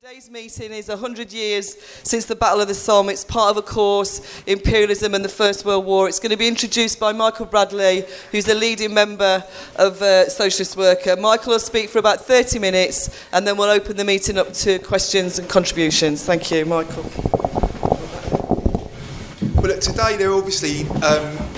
Today's meeting is 100 years since the Battle of the Somme. It's part of a course, Imperialism and the First World War. It's going to be introduced by Michael Bradley, who's a leading member of Socialist Worker. Michael will speak for about 30 minutes, and then we'll open the meeting up to questions and contributions. Thank you, Michael. Well, look, today there are obviously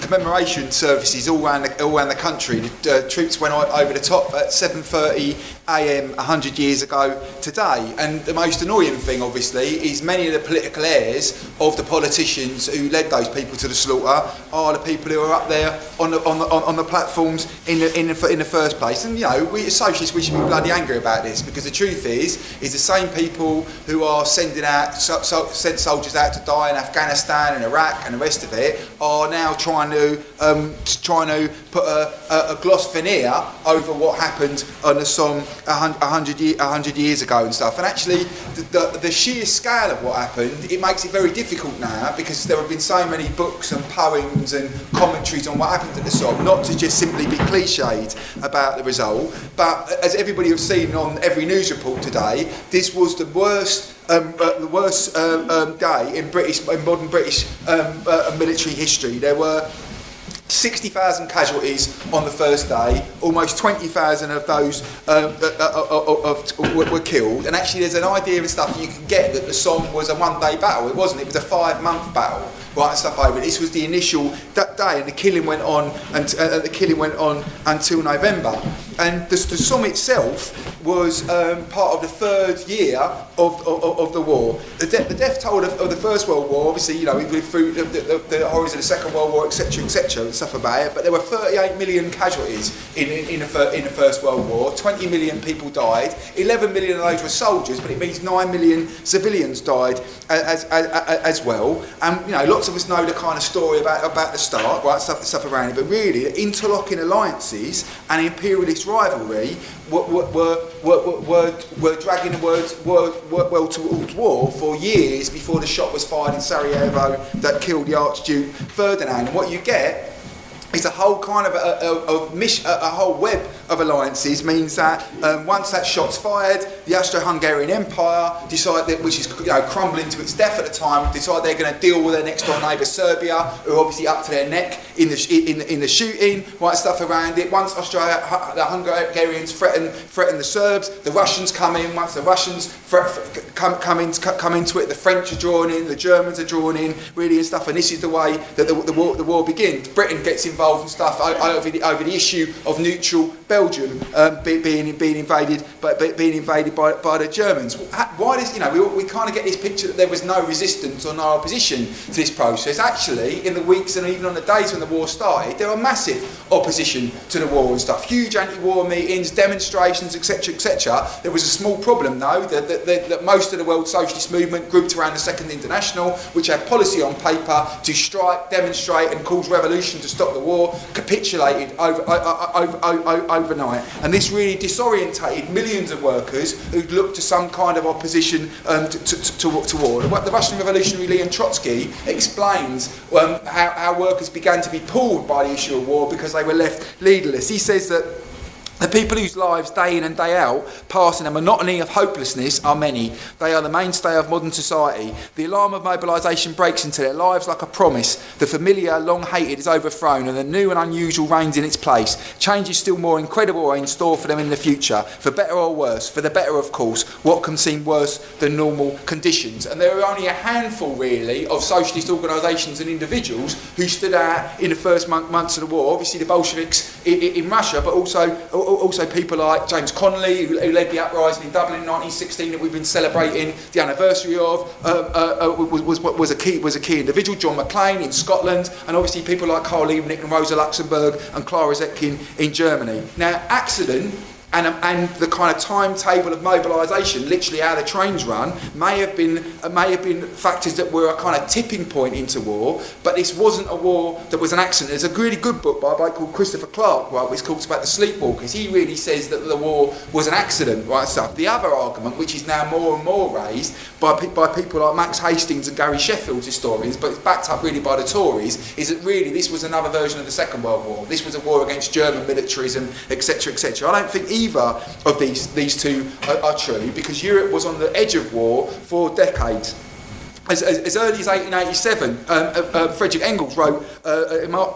commemoration services all around the country. The troops went over the top at 7:30 a.m. 100 years ago today. And the most annoying thing, obviously, is many of the political heirs of the politicians who led those people to the slaughter are the people who are up there on the platforms in the first place. And you know, we as socialists, we should be bloody angry about this, because the truth is the same people who are sent soldiers out to die in Afghanistan and Iraq and the rest of it are now trying to put a gloss veneer over what happened on the Somme 100 years ago and stuff. And actually, the sheer scale of what happened, it makes it very difficult now, because there have been so many books and poems and commentaries on what happened at the Somme, not to just simply be cliched about the result, but as everybody has seen on every news report today, this was the worst day in modern British military history. There were 60,000 casualties on the first day. Almost 20,000 of those were killed. And actually, there's an idea and stuff you can get that the Somme was a one-day battle. It wasn't. It was a 5-month battle. Right, and stuff over. This was the initial day, and the killing went on until November. And the Somme itself was part of the third year of the war. The death toll of the First World War, obviously, you know, we lived through the horrors of the Second World War, etc., and stuff about it. But there were 38 million casualties in the First World War. 20 million people died. 11 million of those were soldiers, but it means 9 million civilians died as well. And you know, lots of us know the kind of story about the start, right? Stuff around it. But really, the interlocking alliances and imperialist rivalry were dragging the world towards war for years before the shot was fired in Sarajevo that killed the Archduke Ferdinand. And what you get is a whole kind of a whole web of alliances. Means that once that shot's fired, the Austro-Hungarian Empire decide which is crumbling to its death at the time, decide they're going to deal with their next door neighbour Serbia, who are obviously up to their neck in the shooting, right, stuff around it. Once the Hungarians threaten the Serbs, the Russians come in. Once the Russians come into it, the French are drawn in, the Germans are drawn in, really, and stuff. And this is the way that the war begins. Britain gets involved and stuff over the issue of neutral Belgium being invaded by the Germans. Why does we kind of get this picture that there was no resistance or no opposition to this process? Actually, in the weeks and even on the days when the war started, there were massive opposition to the war and stuff. Huge anti-war meetings, demonstrations, etc., etc. There was a small problem though that most of the world socialist movement grouped around the Second International, which had policy on paper to strike, demonstrate, and cause revolution to stop the war, capitulated overnight, and this really disorientated millions of workers who'd looked to some kind of opposition to war. The Russian revolutionary Leon Trotsky explains how workers began to be pulled by the issue of war because they were left leaderless. He says that the people whose lives day in and day out pass in a monotony of hopelessness are many. They are the mainstay of modern society. The alarm of mobilisation breaks into their lives like a promise. The familiar, long hated, is overthrown, and the new and unusual reigns in its place. Change is still more incredible are in store for them in the future, for better or worse, for the better of course. What can seem worse than normal conditions? And there are only a handful really of socialist organisations and individuals who stood out in the first months of the war. Obviously the Bolsheviks in Russia, but also people like James Connolly, who led the uprising in Dublin in 1916 that we've been celebrating the anniversary of, was a key individual. John Maclean in Scotland, and obviously people like Karl Liebknecht and Rosa Luxemburg and Clara Zetkin in Germany. Now, accident and the kind of timetable of mobilisation, literally how the trains run, may have been factors that were a kind of tipping point into war. But this wasn't a war that was an accident. There's a really good book by a guy called Christopher Clark, right, which talks about the sleepwalkers. He really says that the war was an accident, right, stuff. The other argument, which is now more and more raised by people like Max Hastings and Gary Sheffield's historians, but it's backed up really by the Tories, is that really this was another version of the Second World War. This was a war against German militarism, etc., etc. I don't think either of these two are true, because Europe was on the edge of war for decades. As early as 1887, Friedrich Engels wrote,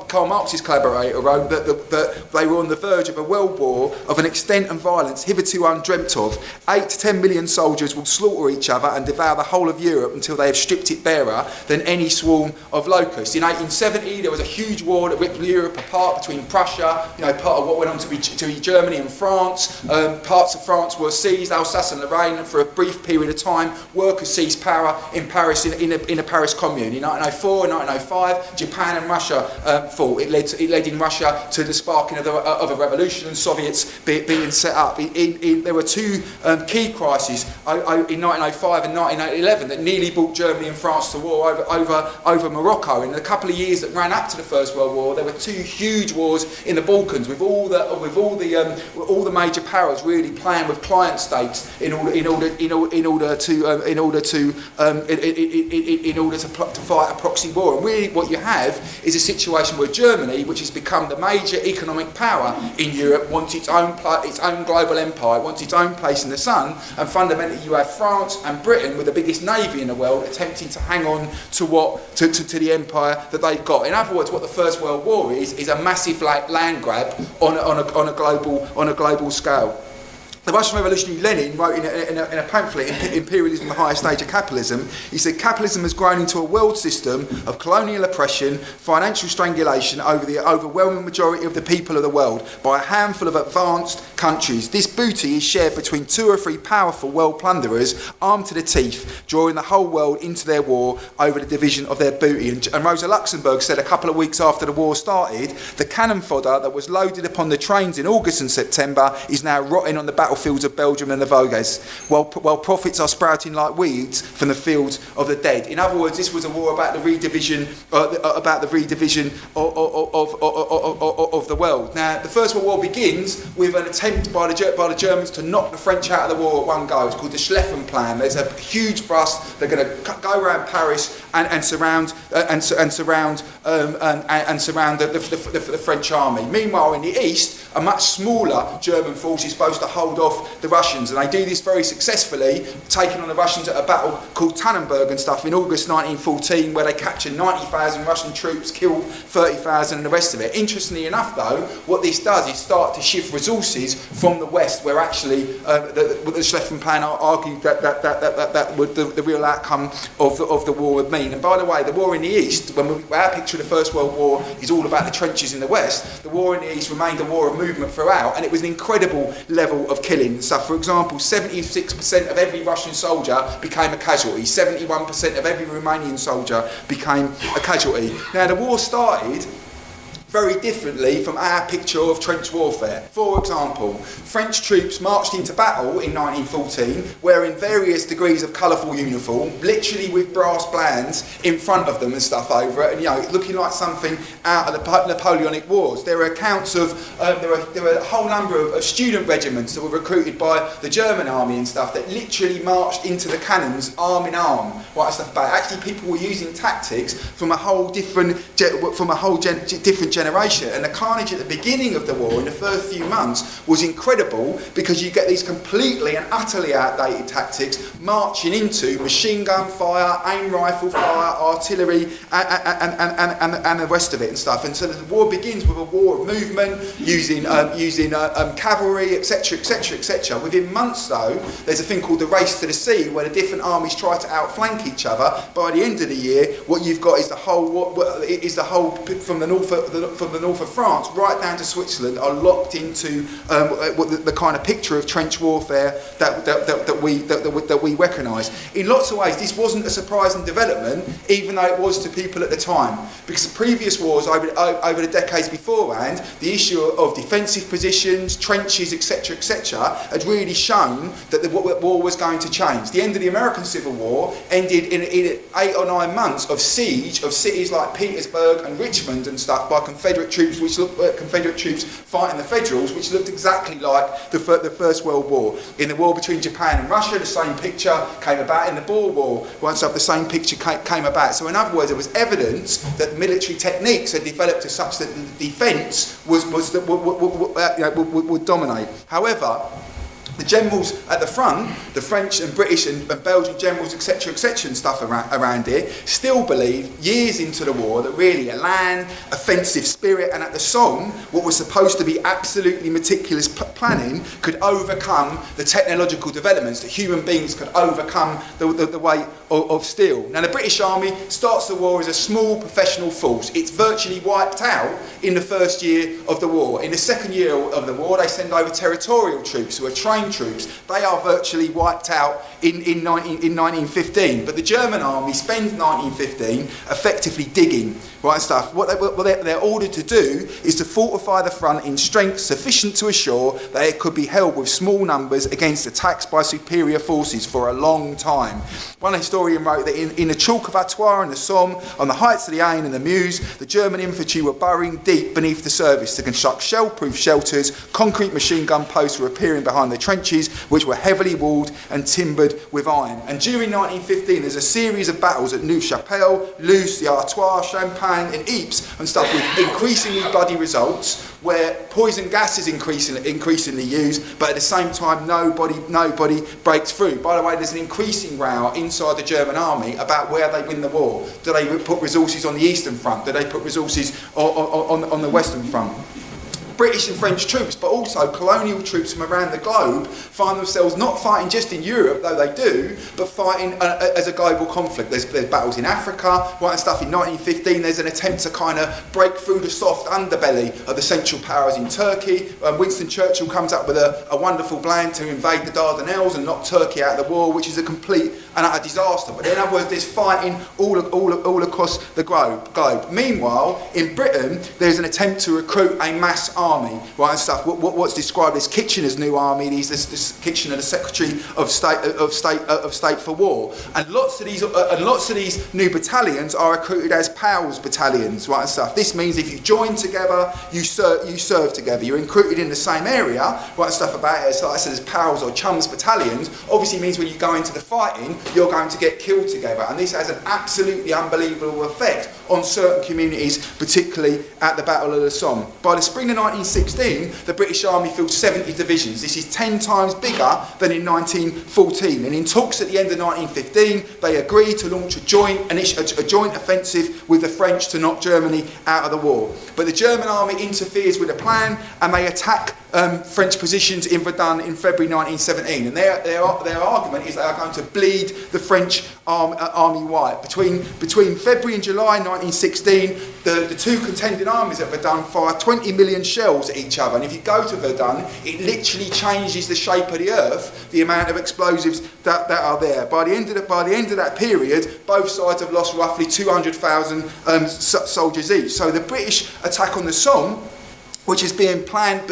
Karl Marx's collaborator wrote, that they were on the verge of a world war of an extent and violence hitherto undreamt of. 8 to 10 million soldiers will slaughter each other and devour the whole of Europe until they have stripped it barer than any swarm of locusts. In 1870, there was a huge war that ripped Europe apart between Prussia, part of what went on to be Germany and France. Parts of France were seized, Alsace and Lorraine, and for a brief period of time, workers seized power in Paris. In a Paris Commune. In 1904 and 1905, Japan and Russia fought. It led in Russia to the sparking of a revolution and Soviets being set up. There were two key crises in 1905 and 1911 that nearly brought Germany and France to war over Morocco. In the couple of years that ran up to the First World War, there were two huge wars in the Balkans, with all the major powers really playing with client states in order to fight a proxy war. And really what you have is a situation where Germany, which has become the major economic power in Europe, wants its own global empire, wants its own place in the sun, and fundamentally you have France and Britain, with the biggest navy in the world, attempting to hang on to the empire that they've got. In other words, what the First World War is a massive land grab on a global scale. The Russian revolutionary Lenin wrote in a pamphlet, Imperialism, the Highest Stage of Capitalism, he said, capitalism has grown into a world system of colonial oppression, financial strangulation over the overwhelming majority of the people of the world by a handful of advanced countries. This booty is shared between 2 or 3 powerful world plunderers armed to the teeth, drawing the whole world into their war over the division of their booty. And Rosa Luxemburg said a couple of weeks after the war started, the cannon fodder that was loaded upon the trains in August and September is now rotting on the battlefields of Belgium and the Vosges, while profits are sprouting like weeds from the fields of the dead. In other words, this was a war about the redivision of the world. Now, the First World War begins with an attempt by the Germans to knock the French out of the war at one go. It's called the Schlieffen Plan. There's a huge thrust. They're going to go around Paris and surround the French army. Meanwhile, in the east, a much smaller German force is supposed to hold off the Russians, and they do this very successfully, taking on the Russians at a battle called Tannenberg and stuff in August 1914, where they captured 90,000 Russian troops, killed 30,000 and the rest of it. Interestingly enough, though, what this does is start to shift resources from the west, where actually the Schlieffen Plan argued that would the real outcome of the war would mean. And by the way, the war in the east, our picture of the First World War is all about the trenches in the west, the war in the east remained a war of movement throughout, and it was an incredible level of killing. So, for example, 76% of every Russian soldier became a casualty. 71% of every Romanian soldier became a casualty. Now, the war started very differently from our picture of trench warfare. For example, French troops marched into battle in 1914 wearing various degrees of colourful uniform, literally with brass bands in front of them and stuff over it, and looking like something out of the Napoleonic Wars. There are accounts of there were a whole number of student regiments that were recruited by the German army and stuff that literally marched into the cannons arm in arm. Right, stuff about. Actually, people were using tactics from a whole different generation, and the carnage at the beginning of the war in the first few months was incredible, because you get these completely and utterly outdated tactics marching into machine gun fire, aim rifle fire, artillery, and the rest of it and stuff. And so the war begins with a war of movement using cavalry, etc., etc., etc. Within months, though, there's a thing called the race to the sea, where the different armies try to outflank each other. By the end of the year, what you've got is the whole from the north of France right down to Switzerland are locked into the kind of picture of trench warfare that we recognise. In lots of ways, this wasn't a surprising development, even though it was to people at the time, because the previous wars over the decades beforehand, the issue of defensive positions, trenches, etc., etc., had really shown that the war was going to change. The end of the American Civil War ended in 8 or 9 months of siege of cities like Petersburg and Richmond and stuff by Confederate troops, Confederate troops fighting the Federals, which looked exactly like the First World War. In the war between Japan and Russia, the same picture came about. In the Boer War, once the same picture came about. So in other words, there was evidence that military techniques had developed to such that the defence would dominate. However, the generals at the front, the French and British and Belgian generals, etc., and stuff around here, still believe, years into the war, that really a land offensive spirit, and at the Somme, what was supposed to be absolutely meticulous planning, could overcome the technological developments, that human beings could overcome the weight of steel. Now, the British Army starts the war as a small professional force. It's virtually wiped out in the first year of the war. In the second year of the war, they send over territorial troops who are trained troops. They are virtually wiped out in 1915. But the German army spends 1915 effectively digging, right, and stuff. What they're ordered to do is to fortify the front in strength sufficient to assure that it could be held with small numbers against attacks by superior forces for a long time. One historian wrote that in the chalk of Artois and the Somme, on the heights of the Aisne and the Meuse, the German infantry were burrowing deep beneath the surface to construct shell-proof shelters. Concrete machine gun posts were appearing behind the trenches, which were heavily walled and timbered with iron. And during 1915, there's a series of battles at Neuve-Chapelle, Luce, the Artois, Champagne and Ypres and stuff, with increasingly bloody results, where poison gas is increasingly used, but at the same time nobody breaks through. By the way, there's an increasing row inside the German army about where they win the war. Do they put resources on the Eastern Front? Do they put resources on the Western Front? British and French troops, but also colonial troops from around the globe, find themselves not fighting just in Europe, though they do, but fighting as a global conflict. There's battles in Africa, right, and stuff. In 1915, there's an attempt to kind of break through the soft underbelly of the Central Powers in Turkey. Winston Churchill comes up with a wonderful plan to invade the Dardanelles and knock Turkey out of the war, which is a complete and utter disaster. But in other words, there's fighting all across the globe. Meanwhile, in Britain, there's an attempt to recruit a mass army, right, and stuff. What's described as Kitchener's new army. This Kitchener, the Secretary of State for War, and lots of these new battalions are recruited as pals battalions, right, and stuff. This means if you join together, you serve together. You're recruited in the same area, right, and stuff about it. So like I said, as pals or chums battalions. Obviously means when you go into the fighting, you're going to get killed together, and this has an absolutely unbelievable effect on certain communities, particularly at the Battle of the Somme. By the spring of 1916, the British Army filled 70 divisions. This is 10 times bigger than in 1914. And in talks at the end of 1915, they agreed to launch a joint offensive with the French to knock Germany out of the war. But the German army interferes with the plan, and they attack French positions in Verdun in February 1917. And their argument is they are going to bleed the French army white. Between February and July 1916, the two contending armies at Verdun fire 20 million shells at each other. And if you go to Verdun, it literally changes the shape of the earth, the amount of explosives that are there. By the end of that period, both sides have lost roughly 200,000 soldiers each. So the British attack on the Somme, which has been planned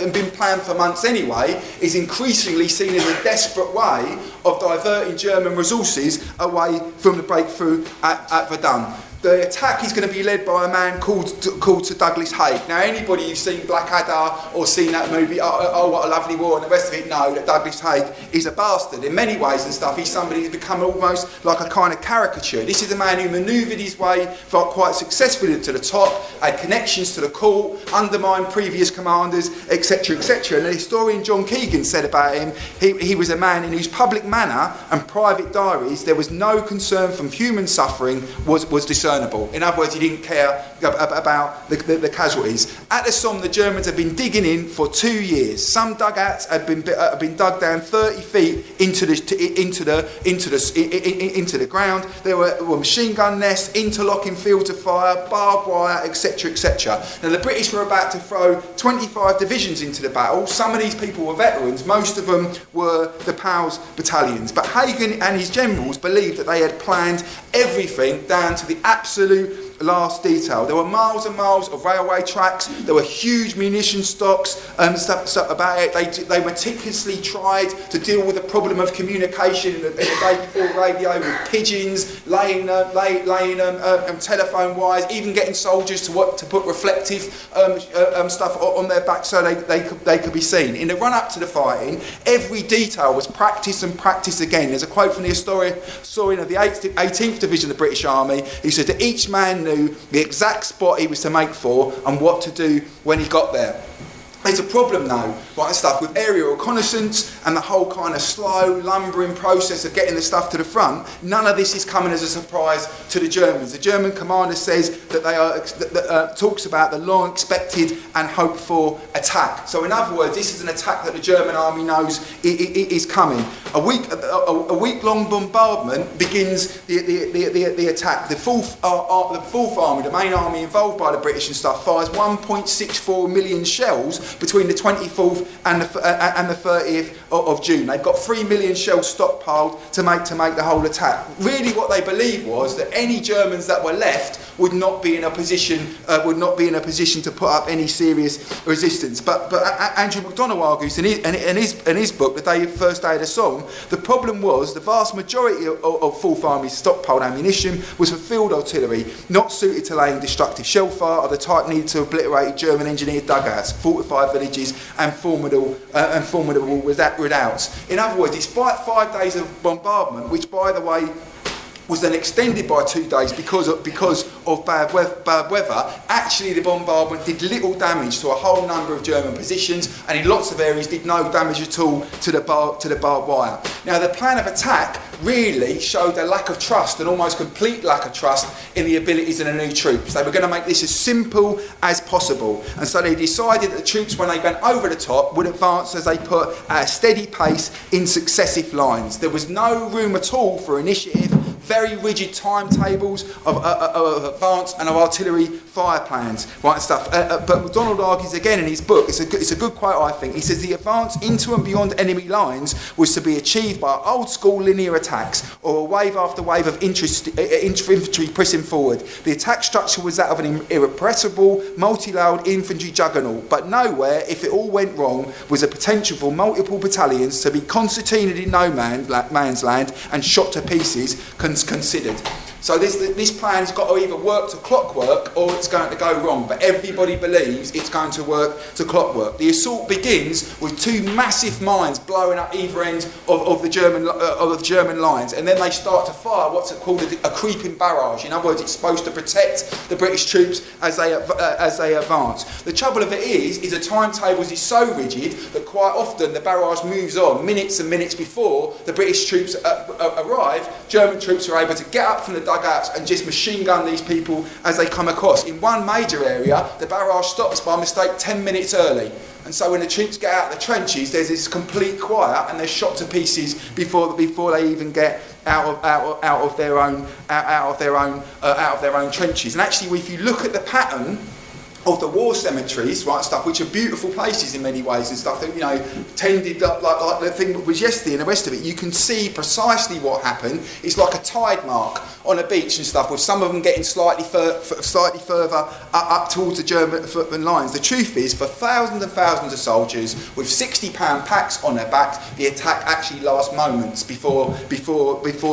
for months anyway, is increasingly seen as a desperate way of diverting German resources away from the breakthrough at Verdun. The attack is going to be led by a man called Sir Douglas Haig. Now, anybody who's seen Blackadder or seen that movie, oh, What a Lovely War, and the rest of it, know that Douglas Haig is a bastard in many ways and stuff. He's somebody who's become almost like a kind of caricature. This is a man who manoeuvred his way quite successfully to the top, had connections to the court, undermined previous commanders, etc., etc. And the historian John Keegan said about him, he was a man in whose public manner and private diaries there was no concern from human suffering was discernible. In other words, he didn't care about the casualties. At the Somme, the Germans had been digging in for 2 years. Some dugouts had been dug down 30 feet into the ground. There were machine gun nests, interlocking fields of fire, barbed wire, etc., etc. Now, the British were about to throw 25 divisions into the battle. Some of these people were veterans. Most of them were the PALS battalions. But Haig and his generals believed that they had planned everything down to the absolute last detail. There were miles and miles of railway tracks. There were huge munition stocks and stuff about it. They meticulously tried to deal with the problem of communication in the day before radio with pigeons, laying telephone wires, even getting soldiers to put reflective stuff on their back so they could be seen. In the run-up to the fighting, every detail was practiced and practiced again. There's a quote from the historian of the 18th Division of the British Army. He said that each man knew the exact spot he was to make for and what to do when he got there. There's a problem though, right, stuff with aerial reconnaissance and the whole kind of slow, lumbering process of getting the stuff to the front. None of this is coming as a surprise to the Germans. The German commander says that talks about the long expected and hoped for attack. So in other words, this is an attack that the German army knows is coming. A week-long bombardment begins the attack. The fourth army, the main army involved by the British and stuff, fires 1.64 million shells between the 24th and the 30th of June. They've got 3 million shells stockpiled to make the whole attack. Really, what they believed was that any Germans that were left would not be in a position to put up any serious resistance. But Andrew MacDonald argues in his book, The First Day of the Somme, the problem was the vast majority of Fourth Army's stockpiled ammunition was for field artillery, not suited to laying destructive shell fire of the type needed to obliterate German engineered dugouts, fortified villages, and formidable redoubts. In other words, despite 5 days of bombardment, which, by the way, was then extended by 2 days because of bad weather, actually the bombardment did little damage to a whole number of German positions, and in lots of areas did no damage at all to the barbed wire. Now, the plan of attack really showed a lack of trust, an almost complete lack of trust in the abilities of the new troops. They were going to make this as simple as possible, and so they decided that the troops, when they went over the top, would advance, as they put, at a steady pace in successive lines. There was no room at all for initiative, very rigid timetables of advance and of artillery fire plans, right, and stuff. But MacDonald argues again in his book, it's a good quote, I think. He says the advance into and beyond enemy lines was to be achieved by old school linear attacks or a wave after wave of infantry pressing forward. The attack structure was that of an irrepressible, multi-layered infantry juggernaut, but nowhere, if it all went wrong, was a potential for multiple battalions to be concertinaed in no man's land and shot to pieces considered. So this plan has got to either work to clockwork or it's going to go wrong. But everybody believes it's going to work to clockwork. The assault begins with 2 massive mines blowing up either end of the German lines, and then they start to fire what's called a creeping barrage. In other words, it's supposed to protect the British troops as they advance. The trouble of it is the timetables is so rigid that quite often the barrage moves on minutes and minutes before the British troops arrive. German troops are able to get up from the dugouts and just machine gun these people as they come across. In one major area, the barrage stops by mistake 10 minutes early. And so when the troops get out of the trenches, there's this complete quiet and they're shot to pieces before they even get out of their own trenches. And actually, if you look at the pattern of the war cemeteries, right, stuff, which are beautiful places in many ways and stuff, that, you know, tended up like the thing that was yesterday and the rest of it, you can see precisely what happened. It's like a tide mark on a beach and stuff, with some of them getting slightly further up towards the German lines. The truth is, for thousands and thousands of soldiers with 60-pound packs on their backs, the attack actually lasts moments before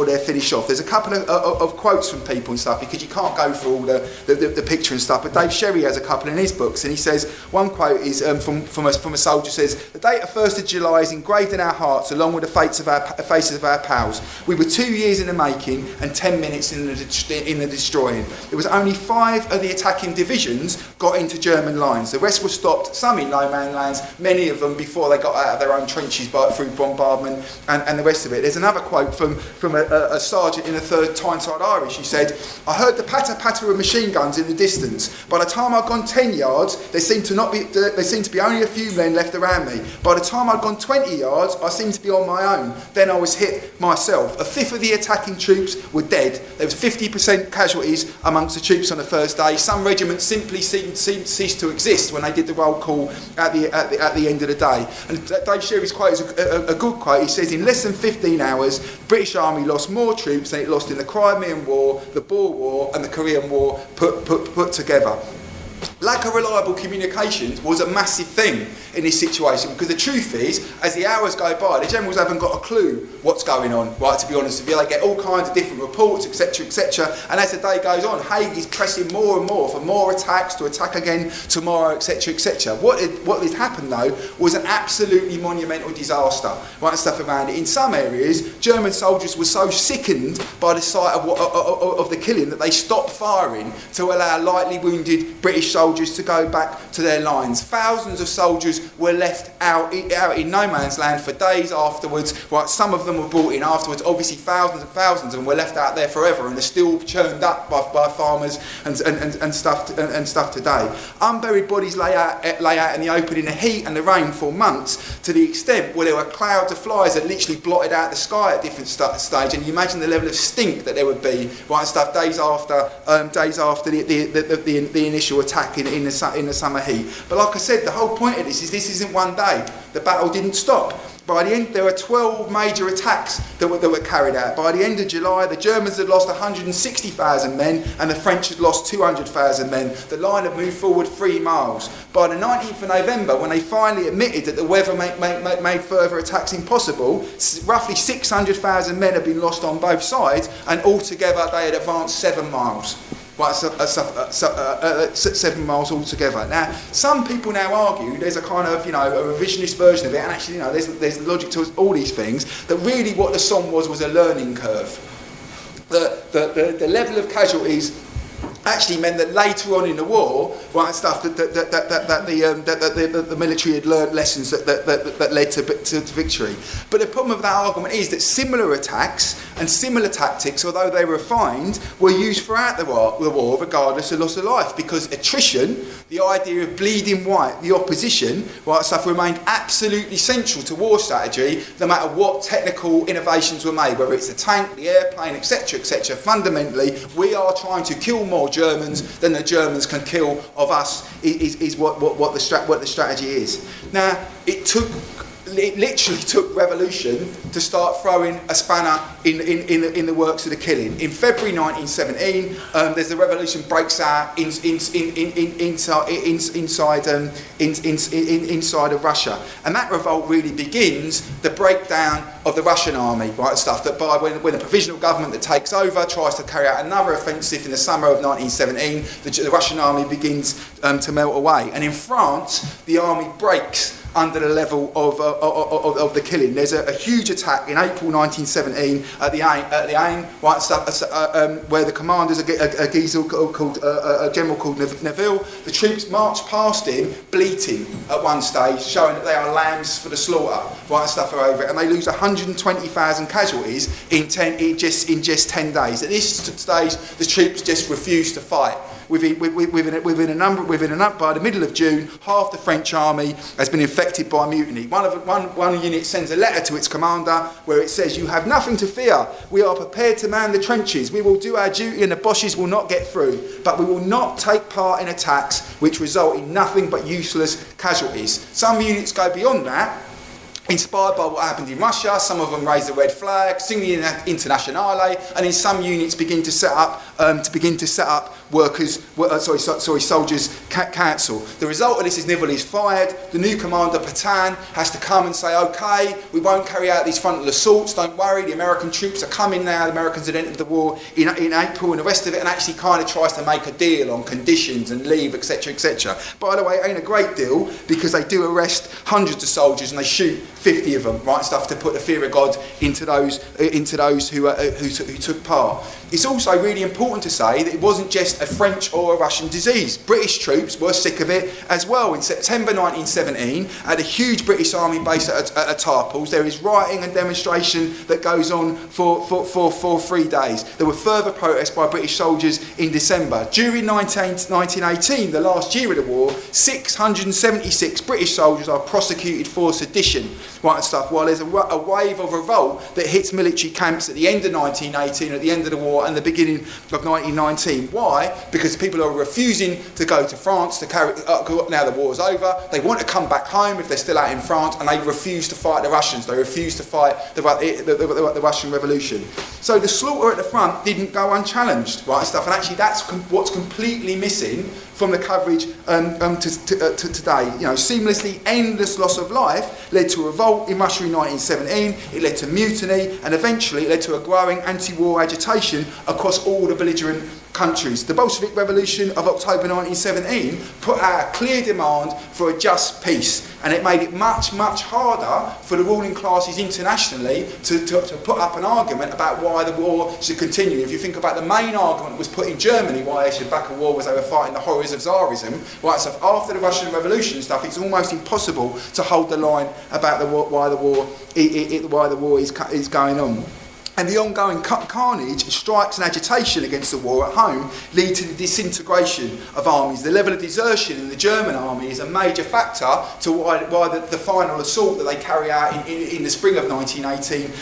they're finished off. There's a couple of quotes from people and stuff, because you can't go through all the picture and stuff, but Dave Sherry has a couple in his books, and he says, one quote is from a soldier, says, "The date of 1st of July is engraved in our hearts along with the faces of our pals. We were 2 years in the making and 10 minutes in the destroying. There was only 5 of the attacking divisions got into German lines. The rest were stopped, some in no man's lands, many of them before they got out of their own trenches through bombardment and the rest of it." There's another quote from a sergeant in the 3rd Tyneside Irish. He said, "I heard the patter-patter of machine guns in the distance. By the time I'd gone 10 yards, there seemed to be only a few men left around me. By the time I'd gone 20 yards, I seemed to be on my own. Then I was hit myself. A fifth of the attacking troops were dead. There was 50% casualties amongst the troops on the first day. Some regiments simply ceased to exist when they did the roll call at the end of the day. And Dave Sherry's quote is a good quote. He says, in less than 15 hours, the British Army lost more troops than it lost in the Crimean War, the Boer War and the Korean War put together. Lack of reliable communications was a massive thing in this situation, because the truth is, as the hours go by, the generals haven't got a clue what's going on, right, to be honest with you. They get all kinds of different reports, etc, and as the day goes on, Haig is pressing more and more for more attacks, to attack again tomorrow, etc. What has happened, though, was an absolutely monumental disaster, right, and stuff around it. In some areas, German soldiers were so sickened by the sight of the killing that they stopped firing to allow lightly wounded British soldiers to go back to their lines. Thousands of soldiers were left out in no man's land for days afterwards. Right, some of them were brought in afterwards. Obviously, thousands and thousands of them were left out there forever, and they're still churned up by farmers and stuff today. Unburied bodies lay out in the open in the heat and the rain for months, to the extent where there were clouds of flies that literally blotted out the sky at different stages. And you imagine the level of stink that there would be, right, and stuff days after the initial attack in the summer heat. But like I said, the whole point of this isn't one day. The battle didn't stop. By the end, there were 12 major attacks that were carried out. By the end of July, the Germans had lost 160,000 men and the French had lost 200,000 men. The line had moved forward 3 miles. By the 19th of November, when they finally admitted that the weather made further attacks impossible, roughly 600,000 men had been lost on both sides, and altogether they had advanced 7 miles. Right, 7 miles altogether. Now, some people now argue there's a kind of, a revisionist version of it, and actually, there's logic to all these things, that really what the Somme was a learning curve. The level of casualties actually meant that later on in the war, right, and stuff, that the military had learnt lessons that led to victory. But the problem with that argument is that similar attacks and similar tactics, although they were refined, were used throughout the war regardless of loss of life, because attrition, the idea of bleeding white, the opposition, right, stuff, remained absolutely central to war strategy, no matter what technical innovations were made, whether it's the tank, the airplane, etc. Fundamentally, we are trying to kill more Germans than the Germans can kill of us, is what the strategy is. Now, it literally took revolution to start throwing a spanner in the works of the killing. In February 1917, there's the revolution breaks out inside of Russia, and that revolt really begins the breakdown of the Russian army, right, stuff that when the provisional government that takes over tries to carry out another offensive in the summer of 1917, the Russian army begins to melt away, and in France the army breaks under the level of the killing. There's a huge attack in April 1917 at the Aisne, right, where the commander's a general called Neville. The troops march past him, bleating at one stage, showing that they are lambs for the slaughter, right, and stuff are over it, and they lose 120,000 casualties in just 10 days. At this stage, the troops just refuse to fight. By the middle of June, half the French army has been infected by mutiny. One unit sends a letter to its commander where it says, "You have nothing to fear. We are prepared to man the trenches. We will do our duty and the Boches will not get through. But we will not take part in attacks which result in nothing but useless casualties." Some units go beyond that. Inspired by what happened in Russia, some of them raise the red flag, sing the Internationale, and in some units begin to set up soldiers' council. The result of this is Nivelle is fired. The new commander, Pétain, has to come and say, "Okay, we won't carry out these frontal assaults. Don't worry, the American troops are coming now. The Americans had entered the war in April and the rest of it," and actually kind of tries to make a deal on conditions and leave, etc. By the way, it ain't a great deal, because they do arrest hundreds of soldiers and they shoot 50 of them, right, stuff, to put the fear of God into those who took part. It's also really important to say that it wasn't just a French or a Russian disease. British troops were sick of it as well. In September 1917, at a huge British army base at Tarples, there is rioting and demonstration that goes on for 3 days. There were further protests by British soldiers in December. During 1918, the last year of the war, 676 British soldiers are prosecuted for sedition, right, and stuff, while there's a wave of revolt that hits military camps at the end of 1918, at the end of the war, and the beginning of 1919. Why? Because people are refusing to go to France to carry now the war's over. They want to come back home if they're still out in France, and they refuse to fight the Russians. They refuse to fight the Russian Revolution. So the slaughter at the front didn't go unchallenged, right, and stuff. And actually, that's what's completely missing from the coverage to today. You know, seamlessly endless loss of life led to a revolt in Russia in 1917. It led to mutiny, and eventually it led to a growing anti-war agitation across all the belligerent countries. The Bolshevik Revolution of October 1917 put out a clear demand for a just peace, and it made it much, much harder for the ruling classes internationally to put up an argument about why the war should continue. If you think about the main argument that was put in Germany why they should back a war was they were fighting the horrors of Tsarism. Right, so after the Russian Revolution and stuff, it's almost impossible to hold the line about why the war is going on. And the ongoing carnage, strikes and agitation against the war at home lead to the disintegration of armies. The level of desertion in the German army is a major factor to why the final assault that they carry out in the spring of 1918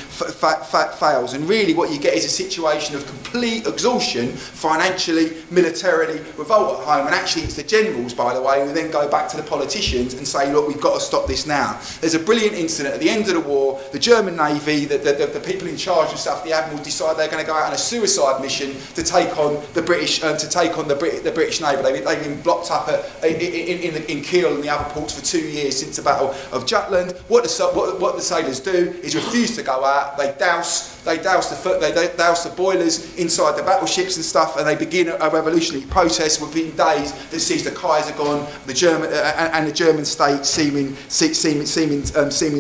fails. And really what you get is a situation of complete exhaustion, financially, militarily, revolt at home. And actually it's the generals, by the way, who then go back to the politicians and say, look, we've got to stop this now. There's a brilliant incident at the end of the war. The German Navy, the people in charge of stuff, the admirals decide they're going to go out on a suicide mission to take on the British, the British Navy. They've been blocked up in Kiel and the other ports for 2 years since the Battle of Jutland. What the sailors do is refuse to go out. They douse the boilers inside the battleships and stuff, and they begin a revolutionary protest within days that sees the Kaiser gone, the German state seeming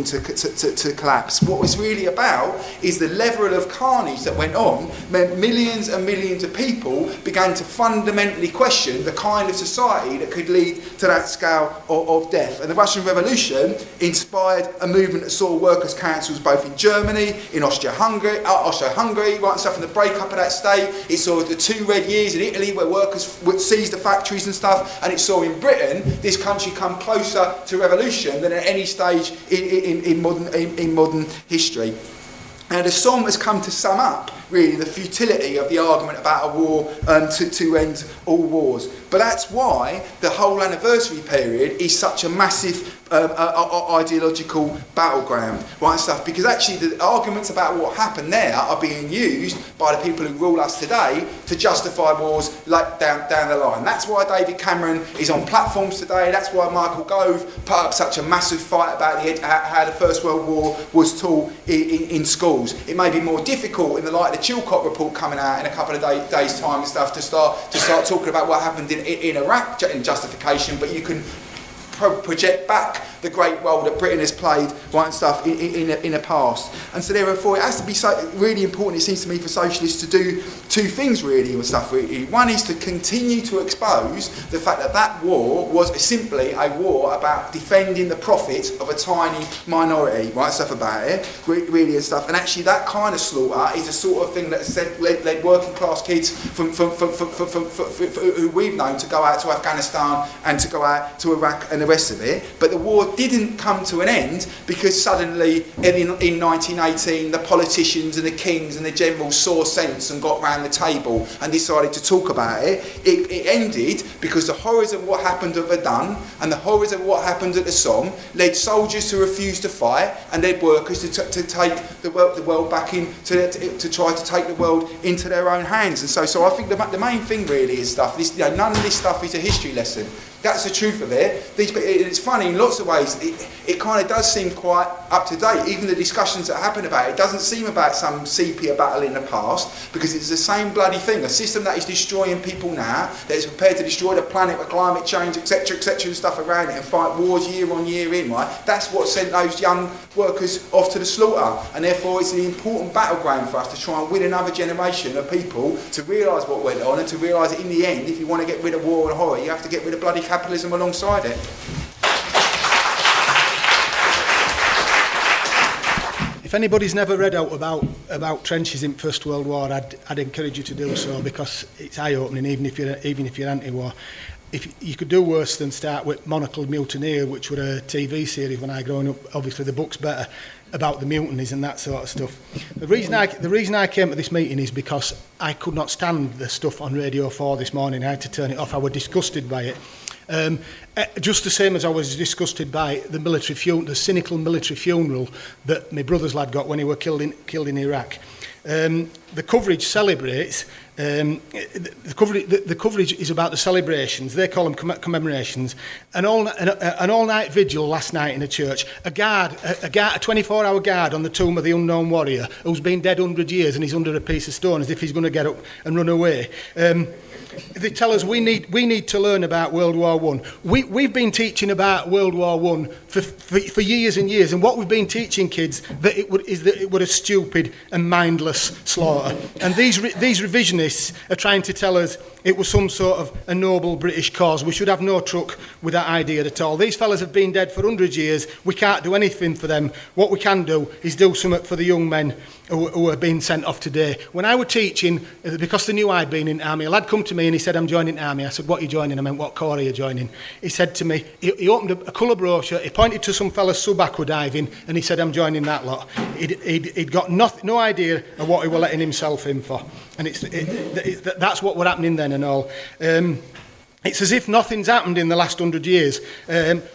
to collapse. What was really about is the level of carnage that went on meant millions and millions of people began to fundamentally question the kind of society that could lead to that scale of death. And the Russian Revolution inspired a movement that saw workers' councils both in Germany, in Austria-Hungary, right, and stuff, in the breakup of that state. It saw the 2 red years in Italy where workers would seize the factories and stuff, and it saw in Britain this country come closer to revolution than at any stage in modern history. And the Somme has come to sum up, really, the futility of the argument about a war to end all wars. But that's why the whole anniversary period is such a massive ideological battleground, right, and stuff, because actually the arguments about what happened there are being used by the people who rule us today to justify wars like down the line. That's why David Cameron is on platforms today. That's why Michael Gove put up such a massive fight about how the First World War was taught in schools. It may be more difficult in the light of the Chilcot report coming out in a couple of days' time and stuff to start talking about what happened in Iraq in justification, but you can project back the great role that Britain has played, right, and stuff in the past. And so therefore it has to be really important, it seems to me, for socialists to do 2 things really and stuff really. One is to continue to expose the fact that war was simply a war about defending the profits of a tiny minority, right, stuff about it, really, and stuff. And actually that kind of slaughter is the sort of thing that led working class kids from who we've known to go out to Afghanistan and to go out to Iraq and the rest of it. But the war didn't come to an end because suddenly in 1918 the politicians and the kings and the generals saw sense and got round the table and decided to talk about it. It ended because the horrors of what happened at Verdun and the horrors of what happened at the Somme led soldiers to refuse to fight and led workers to take the world back in, to try to take the world into their own hands. And so I think the main thing really is stuff. None of this stuff is a history lesson. That's the truth of it. It's funny in lots of ways. It kind of does seem quite up to date. Even the discussions that happen about it doesn't seem about some sepia battle in the past, because it's the same bloody thing. A system that is destroying people now, that is prepared to destroy the planet with climate change, etc., and stuff around it, and fight wars year on year in, right? That's what sent those young workers off to the slaughter. And therefore it's an important battleground for us to try and win another generation of people to realise what went on, and to realise that in the end, if you want to get rid of war and horror, you have to get rid of bloody capitalism alongside it. If anybody's never read out about trenches in First World War, I'd encourage you to do so, because it's eye-opening, even if you're anti-war. If you could do worse than start with Monocled Mutineer, which were a TV series when I growing up. Obviously the book's better, about the mutinies and that sort of stuff. The reason I came to this meeting is because I could not stand the stuff on Radio 4 this morning. I had to turn it off. I was disgusted by it. Just the same as I was disgusted by the cynical military funeral that my brother's lad got when he were killed in Iraq. The coverage celebrates. The coverage is about the celebrations. They call them commemorations. An all-night vigil last night in a church. A 24-hour guard on the tomb of the unknown warrior who's been dead 100 years and he's under a piece of stone as if he's going to get up and run away. They tell us we need to learn about World War I. We've been teaching about World War I for years and years, and what we've been teaching kids that it was a stupid and mindless slaughter. And these revisionists are trying to tell us it was some sort of a noble British cause. We should have no truck with that idea at all. These fellas have been dead for 100 years. We can't do anything for them. What we can do is do something for the young men who are being sent off today. When I was teaching, because they knew I'd been in the army, a lad come to me and he said, I'm joining the army. I said, what are you joining? I meant, what corps are you joining? He said to me, he opened a colour brochure, he pointed to some fellas sub-aqua diving, and he said, I'm joining that lot. He'd got no idea of what he was letting himself in for. And that's what was happening then and all. It's as if nothing's happened in the last 100 years,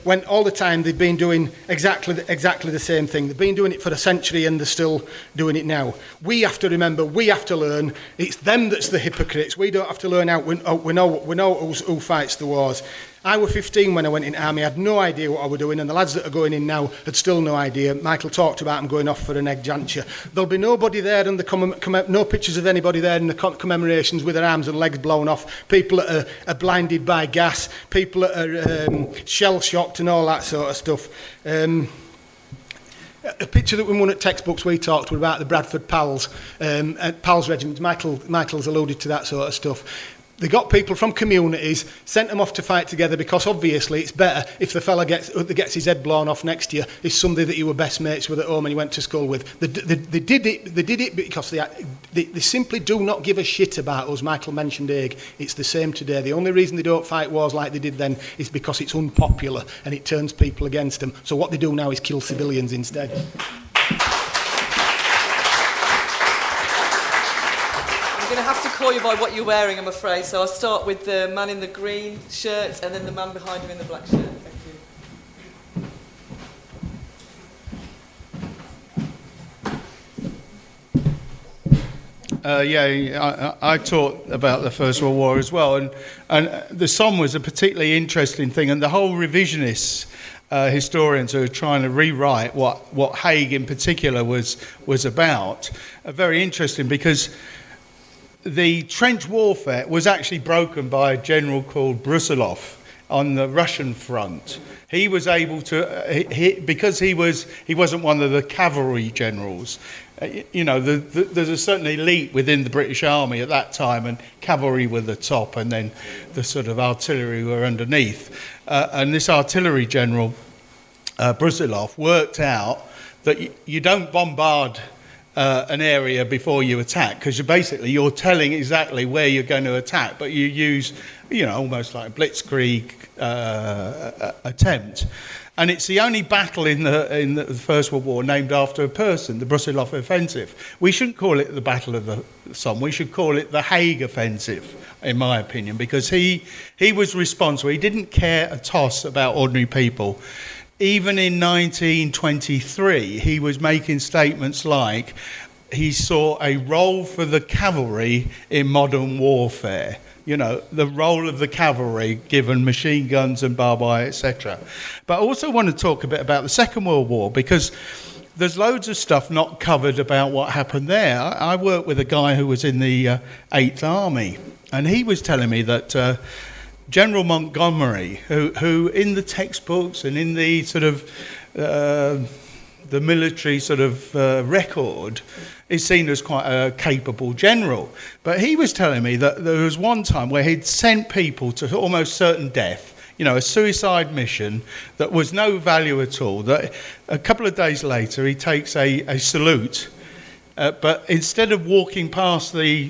when all the time they've been doing exactly the same thing. They've been doing it for a century and they're still doing it now. We have to remember, we have to learn. It's them that's the hypocrites. We don't have to learn out. We know who fights the wars. I was 15 when I went in the army. I had no idea what I was doing, and the lads that are going in now had still no idea. Michael talked about them going off for an egg juncture. There'll be nobody there, and no pictures of anybody there in the commemorations with their arms and legs blown off. People that are blinded by gas. People that are shell-shocked and all that sort of stuff. A picture that we won at textbooks we talked about the Bradford Pals, Pals regiments. Michael's alluded to that sort of stuff. They got people from communities, sent them off to fight together, because obviously it's better if the fella gets his head blown off next year is somebody that you were best mates with at home and you went to school with. They did it because they simply do not give a shit about us. Michael mentioned Haig. It's the same today. The only reason they don't fight wars like they did then is because it's unpopular and it turns people against them. So what they do now is kill civilians instead. I'm going to have to call you by what you're wearing, I'm afraid. So I'll start with the man in the green shirt and then the man behind him in the black shirt. Thank you. I taught about the First World War as well, and the Somme was a particularly interesting thing, and the whole revisionist historians who are trying to rewrite what Haig in particular was about are very interesting, because the trench warfare was actually broken by a general called Brusilov on the Russian front. He was able to, because he wasn't one of the cavalry generals. There's a certain elite within the British Army at that time, and cavalry were the top, and then the sort of artillery were underneath. And this artillery general, Brusilov, worked out that you don't bombard an area before you attack, because you're telling exactly where you're going to attack, but you use, almost like a blitzkrieg attempt. And it's the only battle in the First World War named after a person, the Brusilov offensive. We shouldn't call it the Battle of the Somme. We should call it the Haig offensive, in my opinion, because he was responsible. He didn't care a toss about ordinary people. Even in 1923, he was making statements like he saw a role for the cavalry in modern warfare. the role of the cavalry, given machine guns and barbed wire, etc. But I also want to talk a bit about the Second World War, because there's loads of stuff not covered about what happened there. I worked with a guy who was in the 8th Army, and he was telling me that General Montgomery, who in the textbooks and in the sort of the military sort of record, is seen as quite a capable general. But he was telling me that there was one time where he'd sent people to almost certain death, a suicide mission that was no value at all, that a couple of days later he takes a salute, but instead of walking past the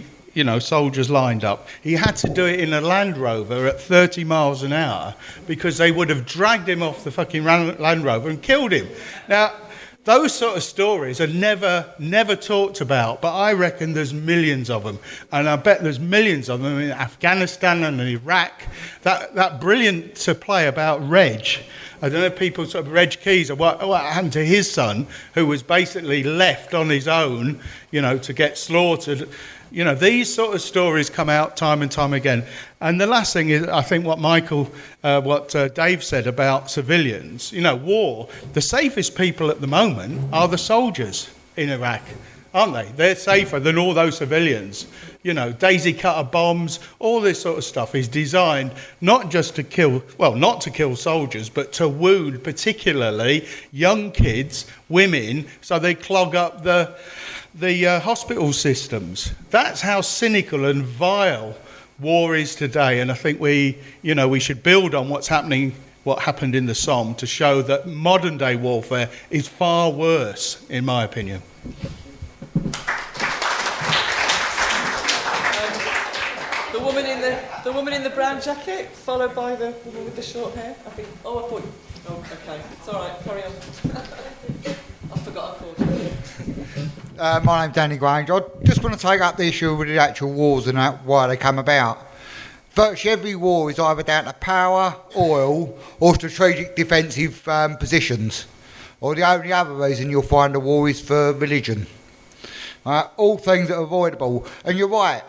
soldiers lined up, he had to do it in a Land Rover at 30 miles an hour, because they would have dragged him off the fucking Land Rover and killed him. Now, those sort of stories are never talked about, but I reckon there's millions of them. And I bet there's millions of them in Afghanistan and in Iraq. That brilliant play about Reg, I don't know if people sort of Reg Keys, or what happened to his son, who was basically left on his own, to get slaughtered. These sort of stories come out time and time again. And the last thing is, I think what Dave said about civilians. War, the safest people at the moment are the soldiers in Iraq, aren't they? They're safer than all those civilians. Daisy cutter bombs, all this sort of stuff is designed not just to kill, not to kill soldiers, but to wound particularly young kids, women, so they clog up the hospital systems. That's how cynical and vile war is today, and I think we should build on what happened in the Somme to show that modern day warfare is far worse, in my opinion. The woman in the brown jacket, followed by the woman with the short hair. I think. Oh, I thought. Oh, okay. It's all right. Carry on. I forgot I called you. My name's Danny Grange. I just want to take up the issue with the actual wars and why they come about. Virtually every war is either down to power, oil, or strategic defensive positions. Or the only other reason you'll find a war is for religion. All things that are avoidable. And you're right,